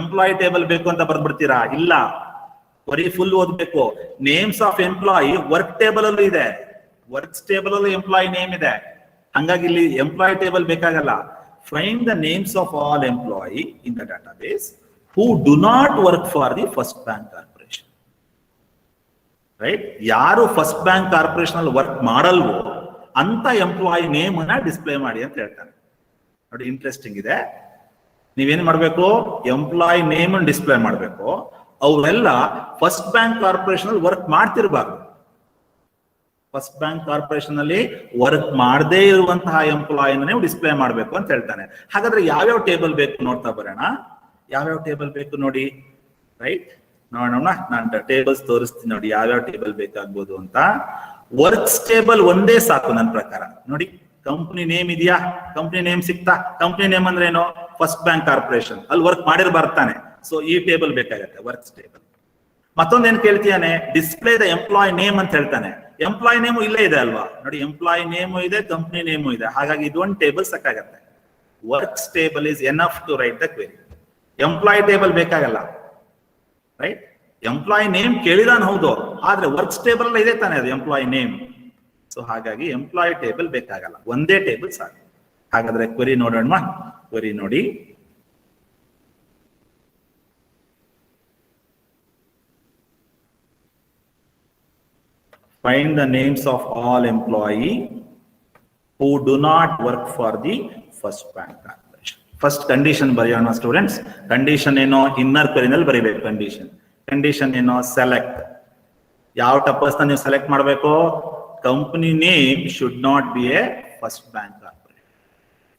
S1: ಎಂಪ್ಲಾಯಿ ಟೇಬಲ್ ಬೇಕು ಅಂತ ಬರ್ದ್ಬಿಡ್ತೀರಾ? ಇಲ್ಲ, ಬರೀ ಫುಲ್ ಓದ್ಬೇಕು. Names of employee work table ಅಲ್ಲೂ ಇದೆ, ವರ್ಕ್ಸ್ ಟೇಬಲ್ ಅಲ್ಲೂ ಎಂಪ್ಲಾಯಿ ನೇಮ್ ಇದೆ. ಹಂಗಾಗಿ ಇಲ್ಲಿ ಎಂಪ್ಲಾಯಿ ಟೇಬಲ್ ಬೇಕಾಗಲ್ಲ. Find the names of all employee in the data base who do not work for the first bank corporation. Right? ಯಾರು ಫಸ್ಟ್ ಬ್ಯಾಂಕ್ ಕಾರ್ಪೊರೇಷನ್ ಅಲ್ಲಿ ವರ್ಕ್ ಮಾಡಲ್ವೋ ಅಂತ ಎಂಪ್ಲಾಯಿ ನೇಮ್ ಅನ್ನ ಡಿಸ್ಪ್ಲೇ ಮಾಡಿ ಅಂತ ಹೇಳ್ತಾನೆ. ನೋಡಿ, ಇಂಟ್ರೆಸ್ಟಿಂಗ್ ಇದೆ. ನೀವೇನ್ ಮಾಡ್ಬೇಕು? ಎಂಪ್ಲಾಯಿ ನೇಮ್ ಅನ್ನು ಡಿಸ್ಪ್ಲೇ ಮಾಡ್ಬೇಕು. ಅವರೆಲ್ಲ ಫಸ್ಟ್ ಬ್ಯಾಂಕ್ ಕಾರ್ಪೊರೇಷನ್ ಅಲ್ಲಿ ವರ್ಕ್ ಮಾಡ್ತಿರ್ಬಾರ್ದು. ಫಸ್ಟ್ ಬ್ಯಾಂಕ್ ಕಾರ್ಪೊರೇಷನ್ ಅಲ್ಲಿ ವರ್ಕ್ ಮಾಡದೇ ಇರುವಂತಹ ಎಂಪ್ಲಾಯಿನ ನೀವು ಡಿಸ್ಪ್ಲೇ ಮಾಡ್ಬೇಕು ಅಂತ ಹೇಳ್ತಾನೆ. ಹಾಗಾದ್ರೆ ಯಾವ್ಯಾವ ಟೇಬಲ್ ಬೇಕು ನೋಡ್ತಾ ಬರೋಣ. ಯಾವ್ಯಾವ ಟೇಬಲ್ ಬೇಕು ನೋಡಿ. ರೈಟ್, ನೋಡೋಣ. ನಾನು ಟೇಬಲ್ಸ್ ತೋರಿಸ್ತೀನಿ ನೋಡಿ, ಯಾವ್ಯಾವ ಟೇಬಲ್ ಬೇಕಾಗ್ಬೋದು ಅಂತ. ವರ್ಕ್ಸ್ ಟೇಬಲ್ ಒಂದೇ ಸಾಕು ನನ್ನ ಪ್ರಕಾರ. ನೋಡಿ, ಕಂಪ್ನಿ ನೇಮ್ ಇದೆಯಾ? ಕಂಪ್ನಿ ನೇಮ್ ಸಿಕ್ತಾ? ಕಂಪ್ನಿ ನೇಮ್ ಅಂದ್ರೆ ಏನು? ಫಸ್ಟ್ ಬ್ಯಾಂಕ್ ಕಾರ್ಪೊರೇಷನ್ ಅಲ್ಲಿ ವರ್ಕ್ ಮಾಡಿರ್ಬಾರ್ತಾನೆ. ಸೊ ಈ ಟೇಬಲ್ ಬೇಕಾಗತ್ತೆ, ವರ್ಕ್ಸ್ ಟೇಬಲ್. ಮತ್ತೊಂದೇನ್ ಕೇಳ್ತೀಯಾನೆ? ಡಿಸ್ಪ್ಲೇ ದ ಎಂಪ್ಲಾಯ್ ನೇಮ್ ಅಂತ ಹೇಳ್ತಾನೆ. ಎಂಪ್ಲಾಯ್ ನೇಮು ಇಲ್ಲೇ ಇದೆ ಅಲ್ವಾ? ನೋಡಿ, ಎಂಪ್ಲಾಯ್ ನೇಮು ಇದೆ, ಕಂಪ್ನಿ ನೇಮು ಇದೆ. ಹಾಗಾಗಿ ಇದೊಂದು ಟೇಬಲ್ ಸಾಕಾಗತ್ತೆ. Works table is enough to write the query. Employee table ಬೇಕಾಗಲ್ಲ. ರೈಟ್? ಎಂಪ್ಲಾಯ್ ನೇಮ್ ಕೇಳಿದಾನ ಹೌದು, ಆದ್ರೆ ವರ್ಕ್ಸ್ ಟೇಬಲ್ ಇದೆ ತಾನೆ ಅದು ಎಂಪ್ಲಾಯ್ ನೇಮ್. ಸೊ ಹಾಗಾಗಿ ಎಂಪ್ಲಾಯ್ ಟೇಬಲ್ ಬೇಕಾಗಲ್ಲ, ಒಂದೇ ಟೇಬಲ್ ಸಾಕು. ಹಾಗಾದ್ರೆ ಕ್ವೆರಿ ನೋಡೋಣ. ಕ್ವೆರಿ ನೋಡಿ. Find the names of all employee who do not work for the first bank corporation. First condition ಬರೆಯೋಣ ಸ್ಟೂಡೆಂಟ್ಸ್. ಕಂಡೀಷನ್ ಏನೋ ಇನ್ನರ್ ಕ್ವೆರಿನಲ್ಲಿ ಬರೀಬೇಕು. ಕಂಡೀಷನ್ ಏನೋ ಸೆಲೆಕ್ಟ್. ಯಾವ ಟಪಲ್ಸ್ ನೀವು ಸೆಲೆಕ್ಟ್ ಮಾಡಬೇಕು? Company name should not be a first bank corporation.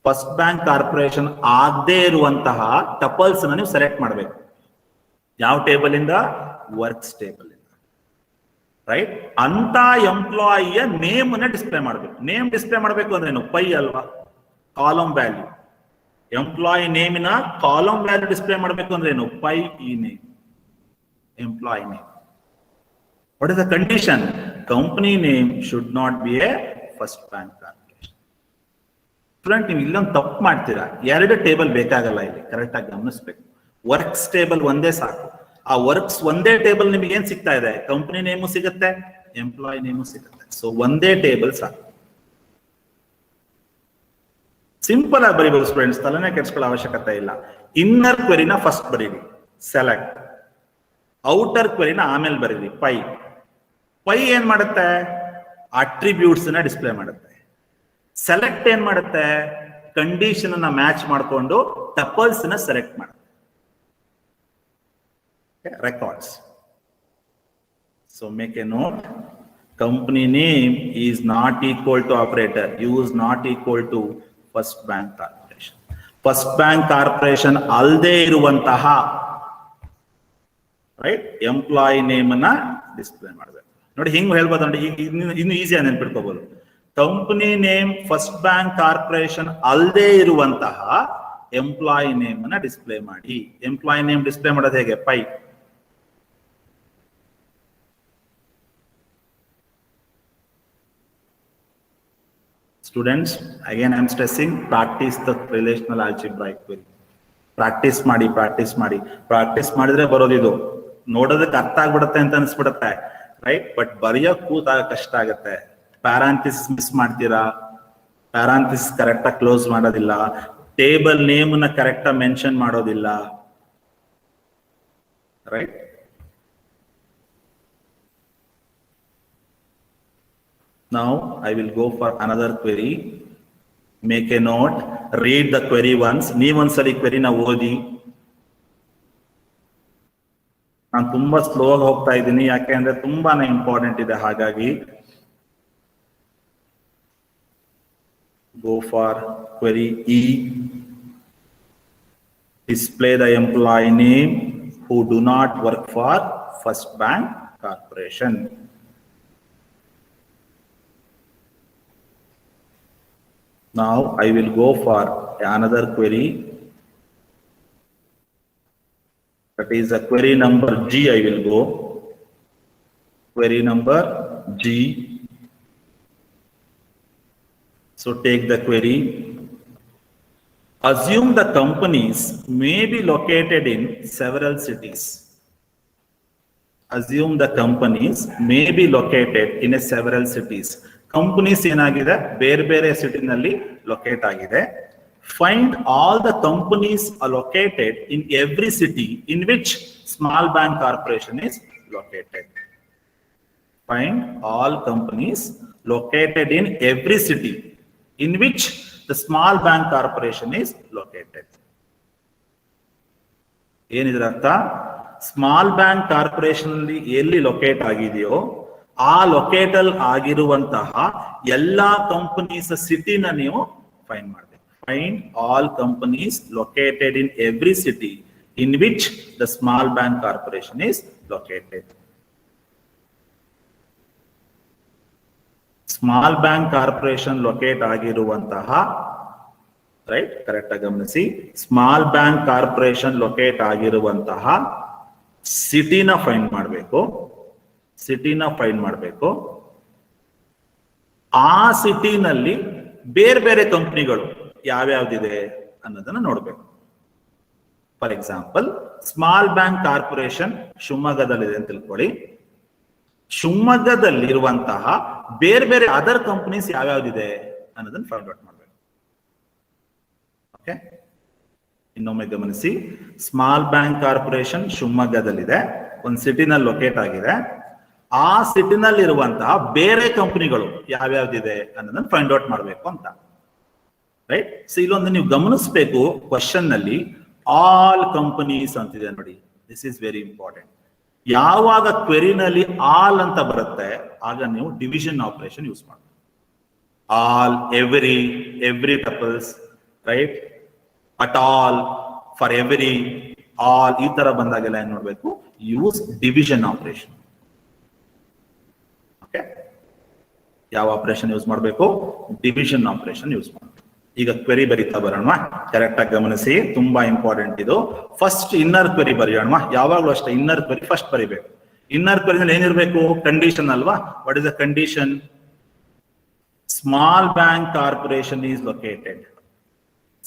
S1: First bank corporation ಆಗದೇ ಇರುವಂತಹ ಟಪಲ್ಸ್ ನೀವು ಸೆಲೆಕ್ಟ್ ಮಾಡಬೇಕು. ಯಾವ ಟೇಬಲ್ ಇಂದ? ವರ್ಕ್ಸ್ ಟೇಬಲ್ ಇಂದ. ರೈಟ್? ಅಂತ ಎಂಪ್ಲಾಯಿಯ ನೇಮ್ ಅನ್ನ ಡಿಸ್ಪ್ಲೇ ಮಾಡಬೇಕು. ನೇಮ್ ಡಿಸ್ಪ್ಲೇ ಮಾಡಬೇಕು ಅಂದ್ರೇನು? ಪೈ ಅಲ್ವಾ, ಕಾಲಮ್ ವ್ಯಾಲ್ಯೂ. ಎಂಪ್ಲಾಯಿ ನೇಮಿನ ಕಾಲಮ್ ವ್ಯಾಲ್ಯೂ ಡಿಸ್ಪ್ಲೇ ಮಾಡಬೇಕು ಅಂದ್ರೇನು? Pi E name, employee name. What is the condition? Company name should not be a first bank corporation. Student, ನೀವು ಇಲ್ಲೊಂದು ತಪ್ಪು ಮಾಡ್ತೀರಾ. 2 ಟೇಬಲ್ ಬೇಕಾಗಲ್ಲ ಇಲ್ಲಿ, ಕರೆಕ್ಟ್ ಆಗಿ ಗಮನಿಸ್ಬೇಕು. ವರ್ಕ್ಸ್ ಟೇಬಲ್ ಒಂದೇ ಸಾಕು. ಆ ವರ್ಕ್ಸ್ ಒಂದೇ ಟೇಬಲ್ ನಿಮಗೆ ಏನ್ ಸಿಗ್ತಾ ಇದೆ? ಕಂಪನಿ ನೇಮು ಸಿಗುತ್ತೆ, ಎಂಪ್ಲಾಯಿ ನೇಮು ಸಿಗುತ್ತೆ. ಸೊ ಒಂದೇ ಟೇಬಲ್ ಸಾಕು. ಸಿಂಪಲ್ ಆಗಿ ಬರೀಬಹುದು ಸ್ಟೂಡೆಂಟ್ಸ್, ತಲೆನೇ ಕೆಡ್ಸ್ಕೊಳ್ಳೋ ಅವಶ್ಯಕತೆ ಇಲ್ಲ. ಇನ್ನರ್ ಕ್ವೆರಿನ ಫಸ್ಟ್ ಬರೀರಿ, ಸೆಲೆಕ್ಟ್. ಔಟರ್ ಕ್ವೆರಿನ ಆಮೇಲೆ ಬರೀರಿ, ಪೈ. ಪೈ ಏನ್ ಮಾಡುತ್ತೆ? ಅಟ್ರಿಬ್ಯೂಟ್ಸ್ ನ ಡಿಸ್ಪ್ಲೇ ಮಾಡುತ್ತೆ. ಸೆಲೆಕ್ಟ್ ಏನ್ ಮಾಡುತ್ತೆ? ಕಂಡೀಷನ್ ಅನ್ನ ಮ್ಯಾಚ್ ಮಾಡಿಕೊಂಡು ಟಪಲ್ಸ್ ನ ಸೆಲೆಕ್ಟ್ ಮಾಡುತ್ತೆ. Records. So make a note. Company name is not equal to operator. Use not equal to First Bank Corporation. First Bank Corporation alde iruvantaha, right, employee name ಅನ್ನ ಡಿಸ್ಪ್ಲೇ ಮಾಡಬೇಕು. ನೋಡಿ, ಹಿಂಗ್ ಹೇಳ್ಬೋದು ನೋಡಿ, ಇನ್ನು ಈಸಿ ಆಗಿ ನೆನ್ಪಿಟ್ಕೋಬಹುದು. Company name first bank corporation ಅಲ್ಲದೆ ಇರುವಂತಹ ಎಂಪ್ಲಾಯಿ ನೇಮ್ ಅನ್ನ ಡಿಸ್ಪ್ಲೇ ಮಾಡಿ. ಎಂಪ್ಲಾಯಿ ನೇಮ್ ಡಿಸ್ಪ್ಲೇ ಮಾಡೋದು ಹೇಗೆ? Pi. Students, again I am stressing, practice the relational algebraic query. Practice ಮಾಡಿ, ಪ್ರಾಕ್ಟೀಸ್ ಮಾಡಿ. ಪ್ರಾಕ್ಟೀಸ್ ಮಾಡಿದ್ರೆ ಬರೋದಿದು. ನೋಡೋದಕ್ಕೆ ಅರ್ಥ ಆಗ್ಬಿಡುತ್ತೆ ಅಂತ ಅನ್ಸ್ಬಿಡುತ್ತೆ, ರೈಟ್? ಬಟ್ ಬರೆಯೋಕ್ ಕೂತಾಗ ಕಷ್ಟ ಆಗುತ್ತೆ. ಪ್ಯಾರಾಂಥಿಸಿಸ್ ಮಿಸ್ ಮಾಡ್ತೀರಾ, ಪ್ಯಾರಾಂಥಿಸಿಸ್ ಕರೆಕ್ಟ್ ಆಗಿ ಕ್ಲೋಸ್ ಮಾಡೋದಿಲ್ಲ, ಟೇಬಲ್ ನೇಮ್ ನ ಕರೆಕ್ಟ್ ಆಗಿ ಮೆನ್ಷನ್ ಮಾಡೋದಿಲ್ಲ, right? Now I will go for another query. Make a note, read the query once. ನೀವೊಂದ್ಸಲಿ ಕ್ವೆರಿನ ಓದಿ. ನಾನು ತುಂಬಾ ಸ್ಲೋ ಆಗಿ ಹೋಗ್ತಾ ಇದ್ದೀನಿ, ಯಾಕೆ ಅಂದ್ರೆ ತುಂಬಾನೇ ಇಂಪಾರ್ಟೆಂಟ್ ಇದೆ. ಹಾಗಾಗಿ go for query E. Display the employee name who do not work for First Bank Corporation. Now I will go for another query. That is a query number G. I will go. Query number G. So take the query. Assume the companies may be located in several cities. Assume the companies may be located in several cities. Companies ಏನಾಗಿದೆ? ಬೇರೆ ಬೇರೆ ಸಿಟಿನಲ್ಲಿ ಲೊಕೇಟ್ ಆಗಿದೆ. Find all the companies are located in every city in which small bank corporation is located. Find all companies located in every city in which the small bank corporation is located. ಏನಿದ್ರ ಅರ್ಥ? ಸ್ಮಾಲ್ ಬ್ಯಾಂಕ್ ಕಾರ್ಪೊರೇಷನ್ ಅಲ್ಲಿ ಎಲ್ಲಿ ಲೊಕೇಟ್ ಆಗಿದೆಯೋ ಆ ಲೊಕೇಟಲ್ ಆಗಿರುವಂತಹ ಎಲ್ಲಾ ಕಂಪನೀಸ್ ಸಿಟಿನ ನೀವು ಫೈಂಡ್ ಮಾಡಬೇಕು. Find all companies located in every city in which the small bank corporation is located. Small bank corporation locate ಆಗಿರುವಂತಹ, ರೈಟ್, ಕರೆಕ್ಟ್ ಆಗಿ ಗಮನಿಸಿ, ಸ್ಮಾಲ್ ಬ್ಯಾಂಕ್ ಕಾರ್ಪೊರೇಷನ್ ಲೊಕೇಟ್ ಆಗಿರುವಂತಹ ಸಿಟಿನ ಫೈಂಡ್ ಮಾಡಬೇಕು. ಸಿಟಿನ ಫೈಂಡ್ ಮಾಡಬೇಕು. ಆ ಸಿಟಿನಲ್ಲಿ ಬೇರೆ ಬೇರೆ ಕಂಪ್ನಿಗಳು ಯಾವ್ಯಾವ್ದಿದೆ ಅನ್ನೋದನ್ನ ನೋಡ್ಬೇಕು. For example, small bank corporation ಶಿವಮೊಗ್ಗದಲ್ಲಿದೆ ಅಂತ ತಿಳ್ಕೊಳ್ಳಿ. ಶಿವಮೊಗ್ಗದಲ್ಲಿರುವಂತಹ ಬೇರೆ ಬೇರೆ ಅದರ್ ಕಂಪನೀಸ್ ಯಾವ್ಯಾವ್ದಿದೆ ಅನ್ನೋದನ್ನ ಫೈಂಡ್ ಔಟ್ ಮಾಡಬೇಕು. ಓಕೆ, ಇನ್ನೊಮ್ಮೆ ಗಮನಿಸಿ. ಸ್ಮಾಲ್ ಬ್ಯಾಂಕ್ ಕಾರ್ಪೊರೇಷನ್ ಶಿವಮೊಗ್ಗದಲ್ಲಿದೆ, ಒಂದು ಸಿಟಿನಲ್ಲಿ ಲೊಕೇಟ್ ಆಗಿದೆ. ಆ ಸಿಟಿನಲ್ಲಿ ಇರುವಂತಹ ಬೇರೆ ಕಂಪನಿಗಳು ಯಾವ್ಯಾವ್ದಿದೆ ಅನ್ನೋದನ್ನ ಫೈಂಡ್ ಔಟ್ ಮಾಡಬೇಕು ಅಂತ, ರೈಟ್? ಸೊ ಇಲ್ಲೊಂದು ನೀವು ಗಮನಿಸಬೇಕು, ಕ್ವಶನ್ ನಲ್ಲಿ ಆಲ್ ಕಂಪನೀಸ್ ಅಂತಿದೆ ನೋಡಿ. This is very important. ಯಾವಾಗ ಕ್ವೆರಿನಲ್ಲಿ ಆಲ್ ಅಂತ ಬರುತ್ತೆ ಆಗ ನೀವು ಡಿವಿಷನ್ ಆಪರೇಷನ್ ಯೂಸ್ ಮಾಡಬೇಕು. All, every tuples, right? At all, for every, all, ಈ ತರ ಬಂದಾಗೆಲ್ಲ ಏನ್ ನೋಡ್ಬೇಕು? Use division operation. ಯಾವ ಆಪರೇಷನ್ ಯೂಸ್ ಮಾಡಬೇಕು? ಡಿವಿಷನ್ ಆಪರೇಷನ್ ಯೂಸ್ ಮಾಡಬೇಕು. ಈಗ ಕ್ವೆರಿ ಬರೀತಾ ಬರೋಣ, ಕರೆಕ್ಟ್ ಆಗಿ ಗಮನಿಸಿ, ತುಂಬಾ ಇಂಪಾರ್ಟೆಂಟ್ ಇದು. ಫಸ್ಟ್ ಇನ್ನರ್ ಕ್ವೆರಿ ಬರೆಯೋಣ. ಯಾವಾಗಲೂ ಅಷ್ಟೇ ಇನ್ನರ್ ಕ್ವೆರಿ ಫಸ್ಟ್ ಬರಿಬೇಕು. ಇನ್ನರ್ ಕ್ವೆರಿ ಏನಿರಬೇಕು? ಕಂಡೀಷನ್ ಅಲ್ವಾ? What is the condition? Small bank corporation is located.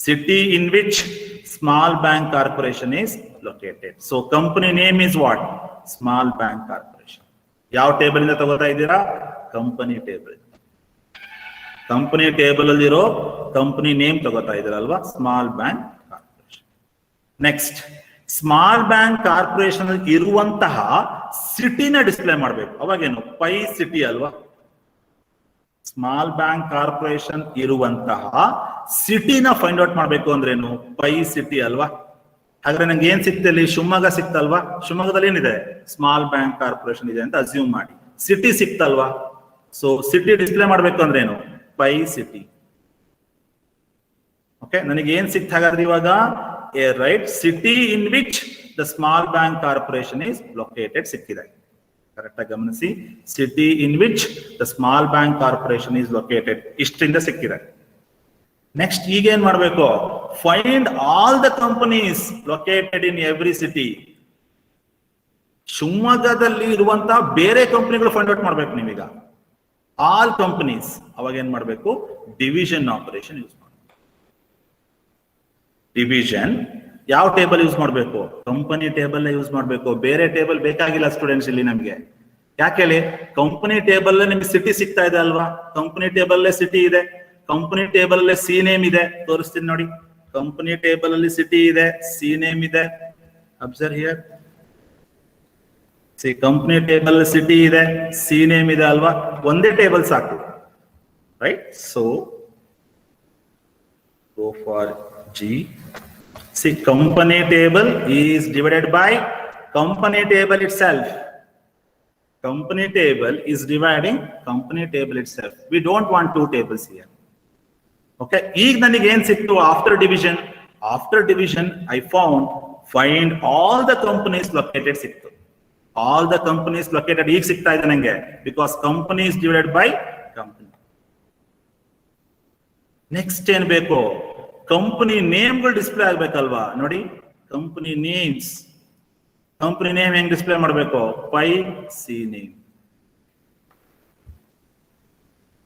S1: City in which small bank corporation is located. So company name is what? Small bank corporation. ಯಾವ ಟೇಬಲ್ ಇಂದ ತಗೋತಾ ಇದ್ದೀರಾ? Company table. ಕಂಪನಿ ಟೇಬಲ್ ಅಲ್ಲಿರೋ ಕಂಪನಿ ನೇಮ್ ತಗೋತಾ ಇದ್ದೀರಲ್ವಾ? Small bank corporation. Next, small bank corporation ಇರುವಂತಹ ಸಿಟಿನ ಡಿಸ್ಪ್ಲೇ ಮಾಡಬೇಕು. ಅವಾಗೇನು? ಪೈ ಸಿಟಿ ಅಲ್ವಾ? ಸ್ಮಾಲ್ ಬ್ಯಾಂಕ್ ಕಾರ್ಪೊರೇಷನ್ ಇರುವಂತಹ ಸಿಟಿನ ಫೈಂಡ್ ಔಟ್ ಮಾಡಬೇಕು ಅಂದ್ರೇನು? ಪೈ ಸಿಟಿ ಅಲ್ವಾ? ಹಾಗಾದ್ರೆ ನಂಗೆ ಏನ್ ಸಿಕ್ತೆ ಇಲ್ಲಿ? ಶಿವಮೊಗ್ಗ ಸಿಕ್ತಲ್ವಾ? ಶಿವಮೊಗ್ಗದಲ್ಲಿ ಏನಿದೆ? ಸ್ಮಾಲ್ ಬ್ಯಾಂಕ್ ಕಾರ್ಪೊರೇಷನ್ ಇದೆ ಅಂತ ಅಸ್ಯೂಮ್ ಮಾಡಿ. ಸಿಟಿ ಸಿಕ್ತಲ್ವಾ? ಸೊ ಸಿಟಿ ಡಿಸ್ಪ್ಲೇ ಮಾಡ್ಬೇಕು ಅಂದ್ರೇನು? Pi city. ಓಕೆ, ನನಗೆ ಏನ್ ಸಿಕ್ತ ಹಾಗಾದ್ರೆ ಇವಾಗ? Right, city in which the small bank corporation is located ಸಿಕ್ಕಿದೆ. ಕರೆಕ್ಟ್ ಆಗಿ ಗಮನಿಸಿ, city in which the small bank corporation is located ಇಷ್ಟರಿಂದ ಸಿಕ್ಕಿದೆ. ನೆಕ್ಸ್ಟ್ ಈಗ ಏನ್ ಮಾಡ್ಬೇಕು? Find all the companies located in every city. ಶಿವಮೊಗ್ಗದಲ್ಲಿ ಇರುವಂತಹ ಬೇರೆ ಕಂಪನಿಗಳು ಫೈಂಡ್ ಔಟ್ ಮಾಡ್ಬೇಕು ನೀವೀಗ. All companies. ಅವಾಗ ಏನ್ ಮಾಡ್ಬೇಕು? ಡಿವಿಷನ್ ಆಪರೇಷನ್ ಯೂಸ್ ಮಾಡಬೇಕು. ಡಿವಿಷನ್ ಯಾವ ಟೇಬಲ್ ಯೂಸ್ ಮಾಡಬೇಕು? ಕಂಪನಿ ಟೇಬಲ್ ಯೂಸ್ ಮಾಡಬೇಕು. ಬೇರೆ ಟೇಬಲ್ ಬೇಕಾಗಿಲ್ಲ ಸ್ಟೂಡೆಂಟ್ಸ್ ಇಲ್ಲಿ ನಮ್ಗೆ. ಯಾಕೆ ಹೇಳಿ? ಕಂಪನಿ ಟೇಬಲ್ ನಿಮ್ಗೆ ಸಿಟಿ ಸಿಗ್ತಾ ಇದೆ ಅಲ್ವಾ? ಕಂಪನಿ ಟೇಬಲ್ ಸಿಟಿ ಇದೆ. ಕಂಪನಿ ಟೇಬಲ್ ಅಲ್ಲೇ ಸಿ ನೇಮ್ ಇದೆ. ತೋರಿಸ್ತೀನಿ ನೋಡಿ. ಕಂಪನಿ ಟೇಬಲ್ ಅಲ್ಲಿ ಸಿಟಿ ಇದೆ, ಸಿ ನೇಮ್ ಇದೆ. Observe here. C, company table city ಇದೆ, ಸಿ ನೇಮ್ ಇದೆ ಅಲ್ವಾ? ಒಂದೇ ಟೇಬಲ್ ಸಾಕು. Right? So go for G. See, company table is divided by company table itself. Company table is dividing company table itself. We don't want two tables here. Okay. ಈಗ ನನಗೆ ಏನ್ ಸಿಕ್ತು? After division. After division I found find all the companies located ಸಿಕ್ತು. ಆಲ್ ದ ಕಂಪನೀಸ್ ಲೊಕೇಟೆಡ್ ಈಗ ಸಿಗ್ತಾ ಇದೆ ನಂಗೆ. Because company is divided by company. Next ಏನ್ ಬೇಕು? ಕಂಪನಿ ನೇಮ್ಗಳು ಡಿಸ್ಪ್ಲೇ ಆಗ್ಬೇಕಲ್ವಾ? ನೋಡಿ, ಕಂಪನಿ ನೇಮ್ಸ್. ಕಂಪನಿ ನೇಮ್ ಹೆಂಗ್ ಡಿಸ್ಪ್ಲೇ ಮಾಡಬೇಕು? Pi C name.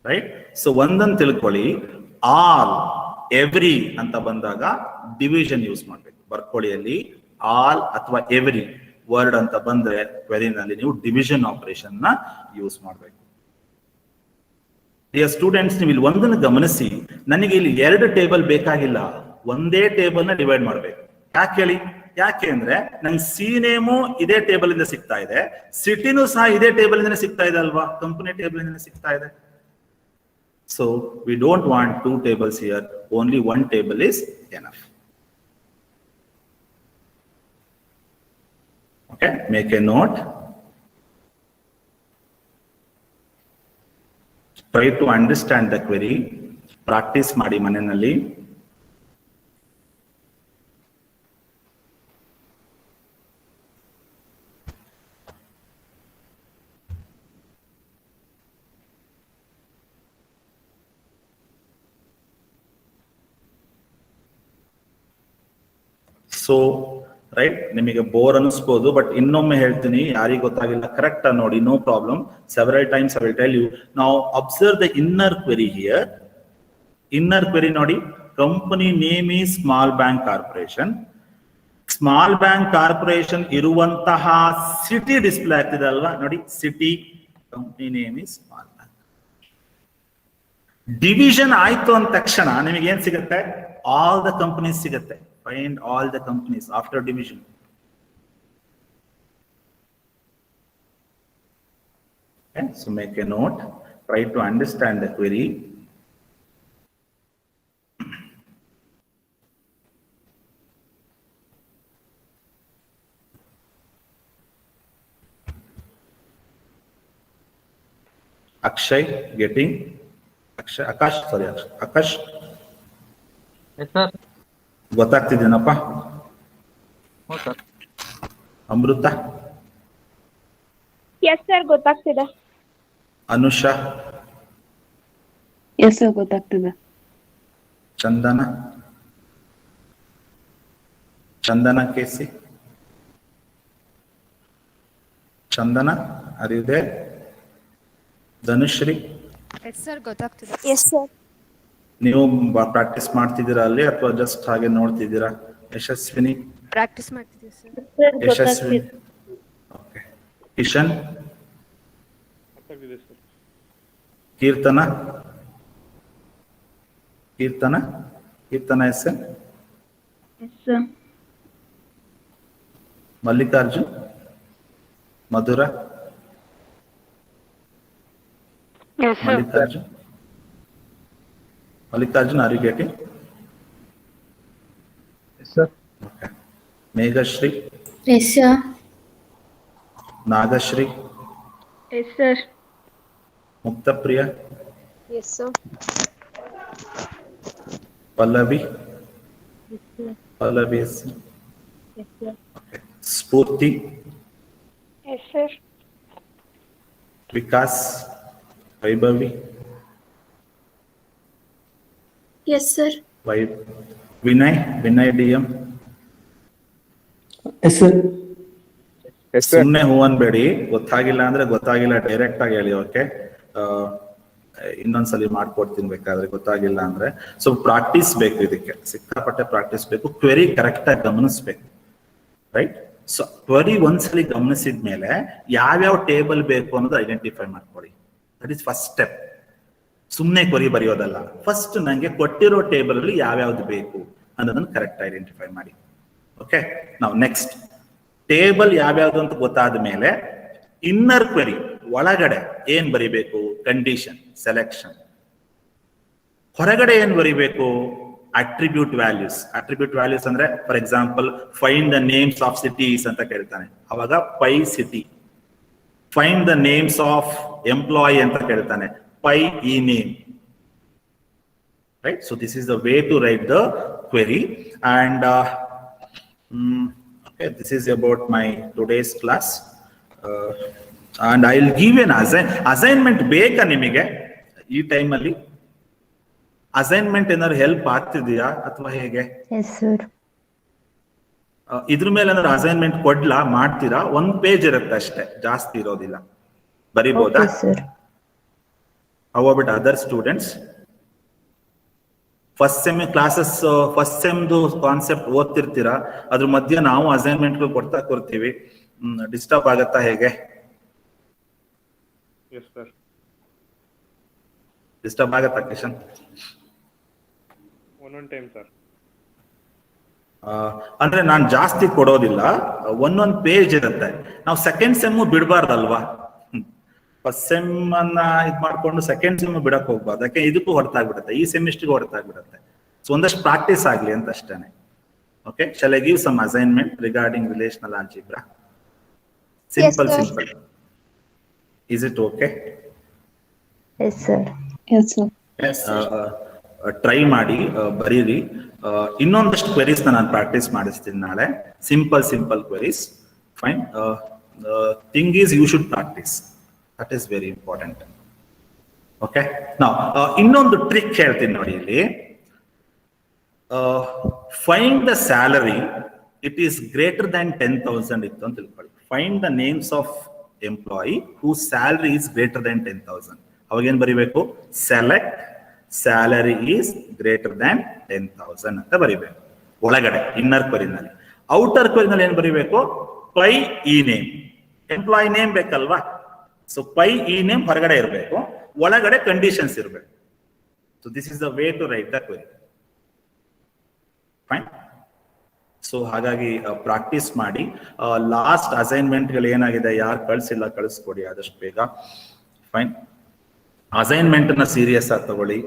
S1: Right? So ಒಂದನ್ನು ತಿಳ್ಕೊಳ್ಳಿ. ಆಲ್, ಎವ್ರಿ ಅಂತ ಬಂದಾಗ ಡಿವಿಷನ್ ಯೂಸ್ ಮಾಡ್ಬೇಕು. ಬರ್ಕೊಳ್ಳಿಯಲ್ಲಿ ಆಲ್ ಅಥವಾ ಎವ್ರಿ ವರ್ಡ್ ಅಂತ ಬಂದ್ರೆ ಕ್ವೆರಿನಲ್ಲಿ ನೀವು ಡಿವಿಷನ್ ಆಪರೇಷನ್ ನ ಯೂಸ್ ಮಾಡಬೇಕು. ಸ್ಟೂಡೆಂಟ್ಸ್, ನೀವು ಇಲ್ಲಿ ಒಂದನ್ನು ಗಮನಿಸಿ. ನನಗೆ ಇಲ್ಲಿ ಎರಡು ಟೇಬಲ್ ಬೇಕಾಗಿಲ್ಲ, ಒಂದೇ ಟೇಬಲ್ ನ ಡಿವೈಡ್ ಮಾಡಬೇಕು. ಯಾಕೆ ಹೇಳಿ? ಯಾಕೆ ಅಂದ್ರೆ ನಂಗೆ ಸಿ ನೇಮು ಇದೇ ಟೇಬಲ್ ಇಂದ ಸಿಗ್ತಾ ಇದೆ, ಸಿಟಿನೂ ಸಹ ಇದೇ ಟೇಬಲ್ ಇಂದ ಸಿಗ್ತಾ ಇದೆ ಅಲ್ವಾ? ಕಂಪನಿ ಟೇಬಲ್ ಇಂದ ಸಿಗ್ತಾ ಇದೆ. So we don't want two tables here, only one table is enough. Okay, make a note. Try to understand the query. Practice ಮಾಡಿ ಮನೆಯಲ್ಲಿ. ಸೊ ರೈಟ್, ನಿಮಗೆ ಬೋರ್ ಅನಿಸ್ಬೋದು, ಬಟ್ ಇನ್ನೊಮ್ಮೆ ಹೇಳ್ತೀನಿ, ಯಾರಿಗೆ ಗೊತ್ತಾಗಿಲ್ಲ ಕರೆಕ್ಟ್ ಆಗಿ ನೋಡಿ, no problem. Several times I will tell you. ನಾವು observe the inner query here. Inner query ನೋಡಿ, company name is small bank corporation. Small bank corporation ಇರುವಂತಹ ಸಿಟಿ ಡಿಸ್ಪ್ಲೇ ಆಗ್ತಿದೆ ಅಲ್ವಾ? ನೋಡಿ, city, company name is small bank. Division ಆಯ್ತು ಅಂದ ತಕ್ಷಣ ನಿಮಗೆ ಏನ್ ಸಿಗುತ್ತೆ? ಆಲ್ ದ ಕಂಪನೀಸ್ ಸಿಗುತ್ತೆ. Find all the companies after division. Okay, so make a note. Try to understand the query. Akshay getting? Akshay, Akash, sorry, Akash.
S2: Yes, sir.
S1: ಗೊತ್ತಾಗ್ತಿದ್ದೇನಪ್ಪ? ಅಮೃತ?
S3: ಎಸ್ ಸರ್, ಗೊತ್ತಾಗ್ತಿದೆ.
S1: ಅನುಷಾ?
S3: ಎಸ್ ಸರ್ ಗೊತ್ತಾಗ್ತದೆ.
S1: ಚಂದನ ಚಂದನ ಕೇಸಿ ಚಂದನ ಅರಿದೆ. ಧನುಶ್ರೀ
S4: ಎಸ್ ಸರ್ ಗೊತ್ತಾಗ್ತಿದೆ.
S5: Yes sir.
S1: ನೀವು ಪ್ರಾಕ್ಟೀಸ್ ಮಾಡ್ತಿದ್ದೀರಾ ಅಲ್ಲಿ ಅಥವಾ ಜಸ್ಟ್ ಹಾಗೆ ನೋಡ್ತಿದ್ದೀರಾ? ಯಶಸ್ವಿನಿ
S4: ಪ್ರಾಕ್ಟೀಸ್ ಮಾಡ್ತಿದ್ದೀವಿ sir.
S1: Yashaswini okay. Kishan Keerthana Keerthana Keerthana yes Mallikarjun Madhura Mallikarjun Mallikarjun are you getting? Okay. Meghashree
S5: yes sir.
S1: Nagashree
S5: yes sir.
S1: Muktapriya
S5: yes sir.
S1: Pallavi Pallavi yes. Spoorthi
S5: yes sir.
S1: Vikas Vaibhavi
S5: yes sir.
S1: Vinay Vinay D M. ಸುಮ್ನೆ ಹೂ ಅನ್ಬೇಡಿ, ಗೊತ್ತಾಗಿಲ್ಲ ಅಂದ್ರೆ ಗೊತ್ತಾಗಿಲ್ಲ ಡೈರೆಕ್ಟ್ ಆಗಿ ಹೇಳಿ. ಓಕೆ, ಇನ್ನೊಂದ್ಸಲಿ ಮಾಡ್ಕೊಡ್ತೀನಿ ಬೇಕಾದ್ರೆ ಗೊತ್ತಾಗಿಲ್ಲ ಅಂದ್ರೆ. ಸೊ ಪ್ರಾಕ್ಟೀಸ್ ಬೇಕು, ಇದಕ್ಕೆ ಸಿಕ್ಕಾಪಟ್ಟೆ ಪ್ರಾಕ್ಟೀಸ್ ಬೇಕು. ಕ್ವೆರಿ ಕರೆಕ್ಟ್ ಆಗಿ ಗಮನಿಸ್ಬೇಕು, ರೈಟ್? ಸೊ ಕ್ವೆರಿ ಒಂದ್ಸಲಿ ಗಮನಿಸಿದ್ಮೇಲೆ ಯಾವ್ಯಾವ ಟೇಬಲ್ ಬೇಕು ಅನ್ನೋದು ಐಡೆಂಟಿಫೈ ಮಾಡ್ಕೊಳ್ಳಿ. That is first step. ಸುಮ್ಮನೆ ಕ್ವೆರಿ ಬರೆಯೋದಲ್ಲ, ಫಸ್ಟ್ ನಂಗೆ ಕೊಟ್ಟಿರೋ ಟೇಬಲ್ ಅಲ್ಲಿ ಯಾವ್ಯಾವ್ದು ಬೇಕು ಅನ್ನೋದನ್ನ ಕರೆಕ್ಟ್ ಐಡೆಂಟಿಫೈ ಮಾಡಿ. ಓಕೆ, ನಾವು ನೆಕ್ಸ್ಟ್ ಟೇಬಲ್ ಯಾವ್ಯಾವ್ದು ಅಂತ ಗೊತ್ತಾದ ಮೇಲೆ ಇನ್ನರ್ ಕ್ವೆರಿ ಒಳಗಡೆ ಏನ್ ಬರಿಬೇಕು? Condition, selection. ಹೊರಗಡೆ ಏನ್ ಬರಿಬೇಕು? Attribute values. ಅಟ್ರಿಬ್ಯೂಟ್ ವ್ಯಾಲ್ಯೂಸ್ ಅಂದ್ರೆ for example find the names of cities ಅಂತ ಕೇಳ್ತಾನೆ, ಅವಾಗ pi city. Find the names of employee ಅಂತ ಕೇಳ್ತಾನೆ, pi E name. Right, so this is the way to write the query. And okay, this is about my today's class. And I'll give an assignment ಬೇಕಾ ನಿಮಗೆ ಈ ಟೈಮ್ ಅಲ್ಲಿ? ಅಸೈನ್ಮೆಂಟ್ ಏನಾದ್ರು ಹೆಲ್ಪ್ ಆಗ್ತಿದೆಯಾ ಅಥವಾ ಹೇಗೆ?
S5: Yes sir.
S1: ಇದ್ರ ಮೇಲೆ ಏನಾದ್ರು ಅಸೈನ್ಮೆಂಟ್ ಕೊಡ್ಲಾ? ಮಾಡ್ತೀರಾ? 1 ಪೇಜ್ ಇರುತ್ತೆ ಅಷ್ಟೇ, ಜಾಸ್ತಿ ಇರೋದಿಲ್ಲ. ಬರಿಬೋದಾ? How about other students? First sem classes, first ಸೆಮ್ದು ಕಾನ್ಸೆಪ್ಟ್ ಓದ್ತಿರ್ತೀರಾ, ಅದ್ರ ಮಧ್ಯೆ ನಾವು ಅಸೈನ್ಮೆಂಟ್ಗಳು ಕೊಡ್ತಾ ಕೊಡ್ತೀವಿ. ಡಿಸ್ಟರ್ಬ್ ಆಗತ್ತಾ ಹೇಗೆ? ಡಿಸ್ಟರ್ಬ್ ಆಗತ್ತಾ ಕಿಶನ್?
S6: ಒಂದೊಂದು ಟೈಮ್ ಸರ್.
S1: ಅಂದ್ರೆ ನಾನು ಜಾಸ್ತಿ ಕೊಡೋದಿಲ್ಲ, ಒಂದೊಂದು ಪೇಜ್ ಇರುತ್ತೆ. ನಾವು ಸೆಕೆಂಡ್ ಸೆಮ್ ಬಿಡಬಾರ್ದಲ್ವಾ? ಫಸ್ಟ್ ಸೆಮ್ ಅನ್ನ ಇದ್ ಮಾಡ್ಕೊಂಡು ಸೆಕೆಂಡ್ ಸೆಮ್ ಬಿಡಕ್ ಹೋಗ್ಬಾರ್ದು, ಯಾಕೆ ಇದಕ್ಕೂ ಹೊರತಾಗ್ಬಿಡುತ್ತೆ, ಈ ಸೆಮಿಸ್ಟರ್ಗೂ ಹೊರತಾಗ್ಬಿಡುತ್ತೆ. ಸೊ ಒಂದಷ್ಟು ಪ್ರಾಕ್ಟೀಸ್ ಆಗ್ಲಿ ಅಂತ ಅಷ್ಟೇನೆ. Okay, shall I give some assignment regarding relational algebra? Simple simple. Is it okay?
S5: Yes sir.
S3: Yes sir.
S1: Try ಮಾಡಿ, ಬರೀರಿ. ಇನ್ನೊಂದಷ್ಟು ಕ್ವೆರೀಸ್ ನಾನು ಪ್ರಾಕ್ಟೀಸ್ ಮಾಡಿಸ್ತೀನಿ ನಾಳೆ. Simple queries. Fine. Thing is you should practice. That is very important. Okay. Now, ಇನ್ನೊಂದು ಟ್ರಿಕ್ ಹೇಳ್ತೀನಿ ನೋಡಿ ಇಲ್ಲಿ. Find the salary, it is greater than 10,000 ಇತ್ತು ಅಂತ ತಿಳ್ಕೊಳ್ಳಿ. Find the names of employee whose salary is greater than 10,000. ಅವಾಗ ಏನ್ ಬರಿಬೇಕು? Select salary is greater than 10,000 ಅಂತ ಬರಿಬೇಕು ಒಳಗಡೆ ಇನ್ನರ್ ಕ್ವೆರಿನಲ್ಲಿ. ಔಟರ್ ಕ್ವೆರಿನಲ್ಲಿ ಏನ್ ಬರಿಬೇಕು? Pi E name, employee name ಬೇಕಲ್ವಾ? ಸೊ ಪೈ ಈ ನೇಮ್ ಹೊರಗಡೆ ಇರಬೇಕು, ಒಳಗಡೆ ಕಂಡೀಷನ್ಸ್ ಇರಬೇಕು. So this is the way to write the query. Fine. So ಹಾಗಾಗಿ ಪ್ರಾಕ್ಟೀಸ್ ಮಾಡಿ. ಲಾಸ್ಟ್ ಅಸೈನ್ಮೆಂಟ್ಗಳು ಏನಾಗಿದೆ, ಯಾರು ಕಳಿಸಿಲ್ಲ ಕಳಿಸ್ಕೊಡಿ ಆದಷ್ಟು ಬೇಗ. ಫೈನ್. ಅಸೈನ್ಮೆಂಟ್ ನ ಸೀರಿಯಸ್ ಆಗಿ ತಗೊಳ್ಳಿ.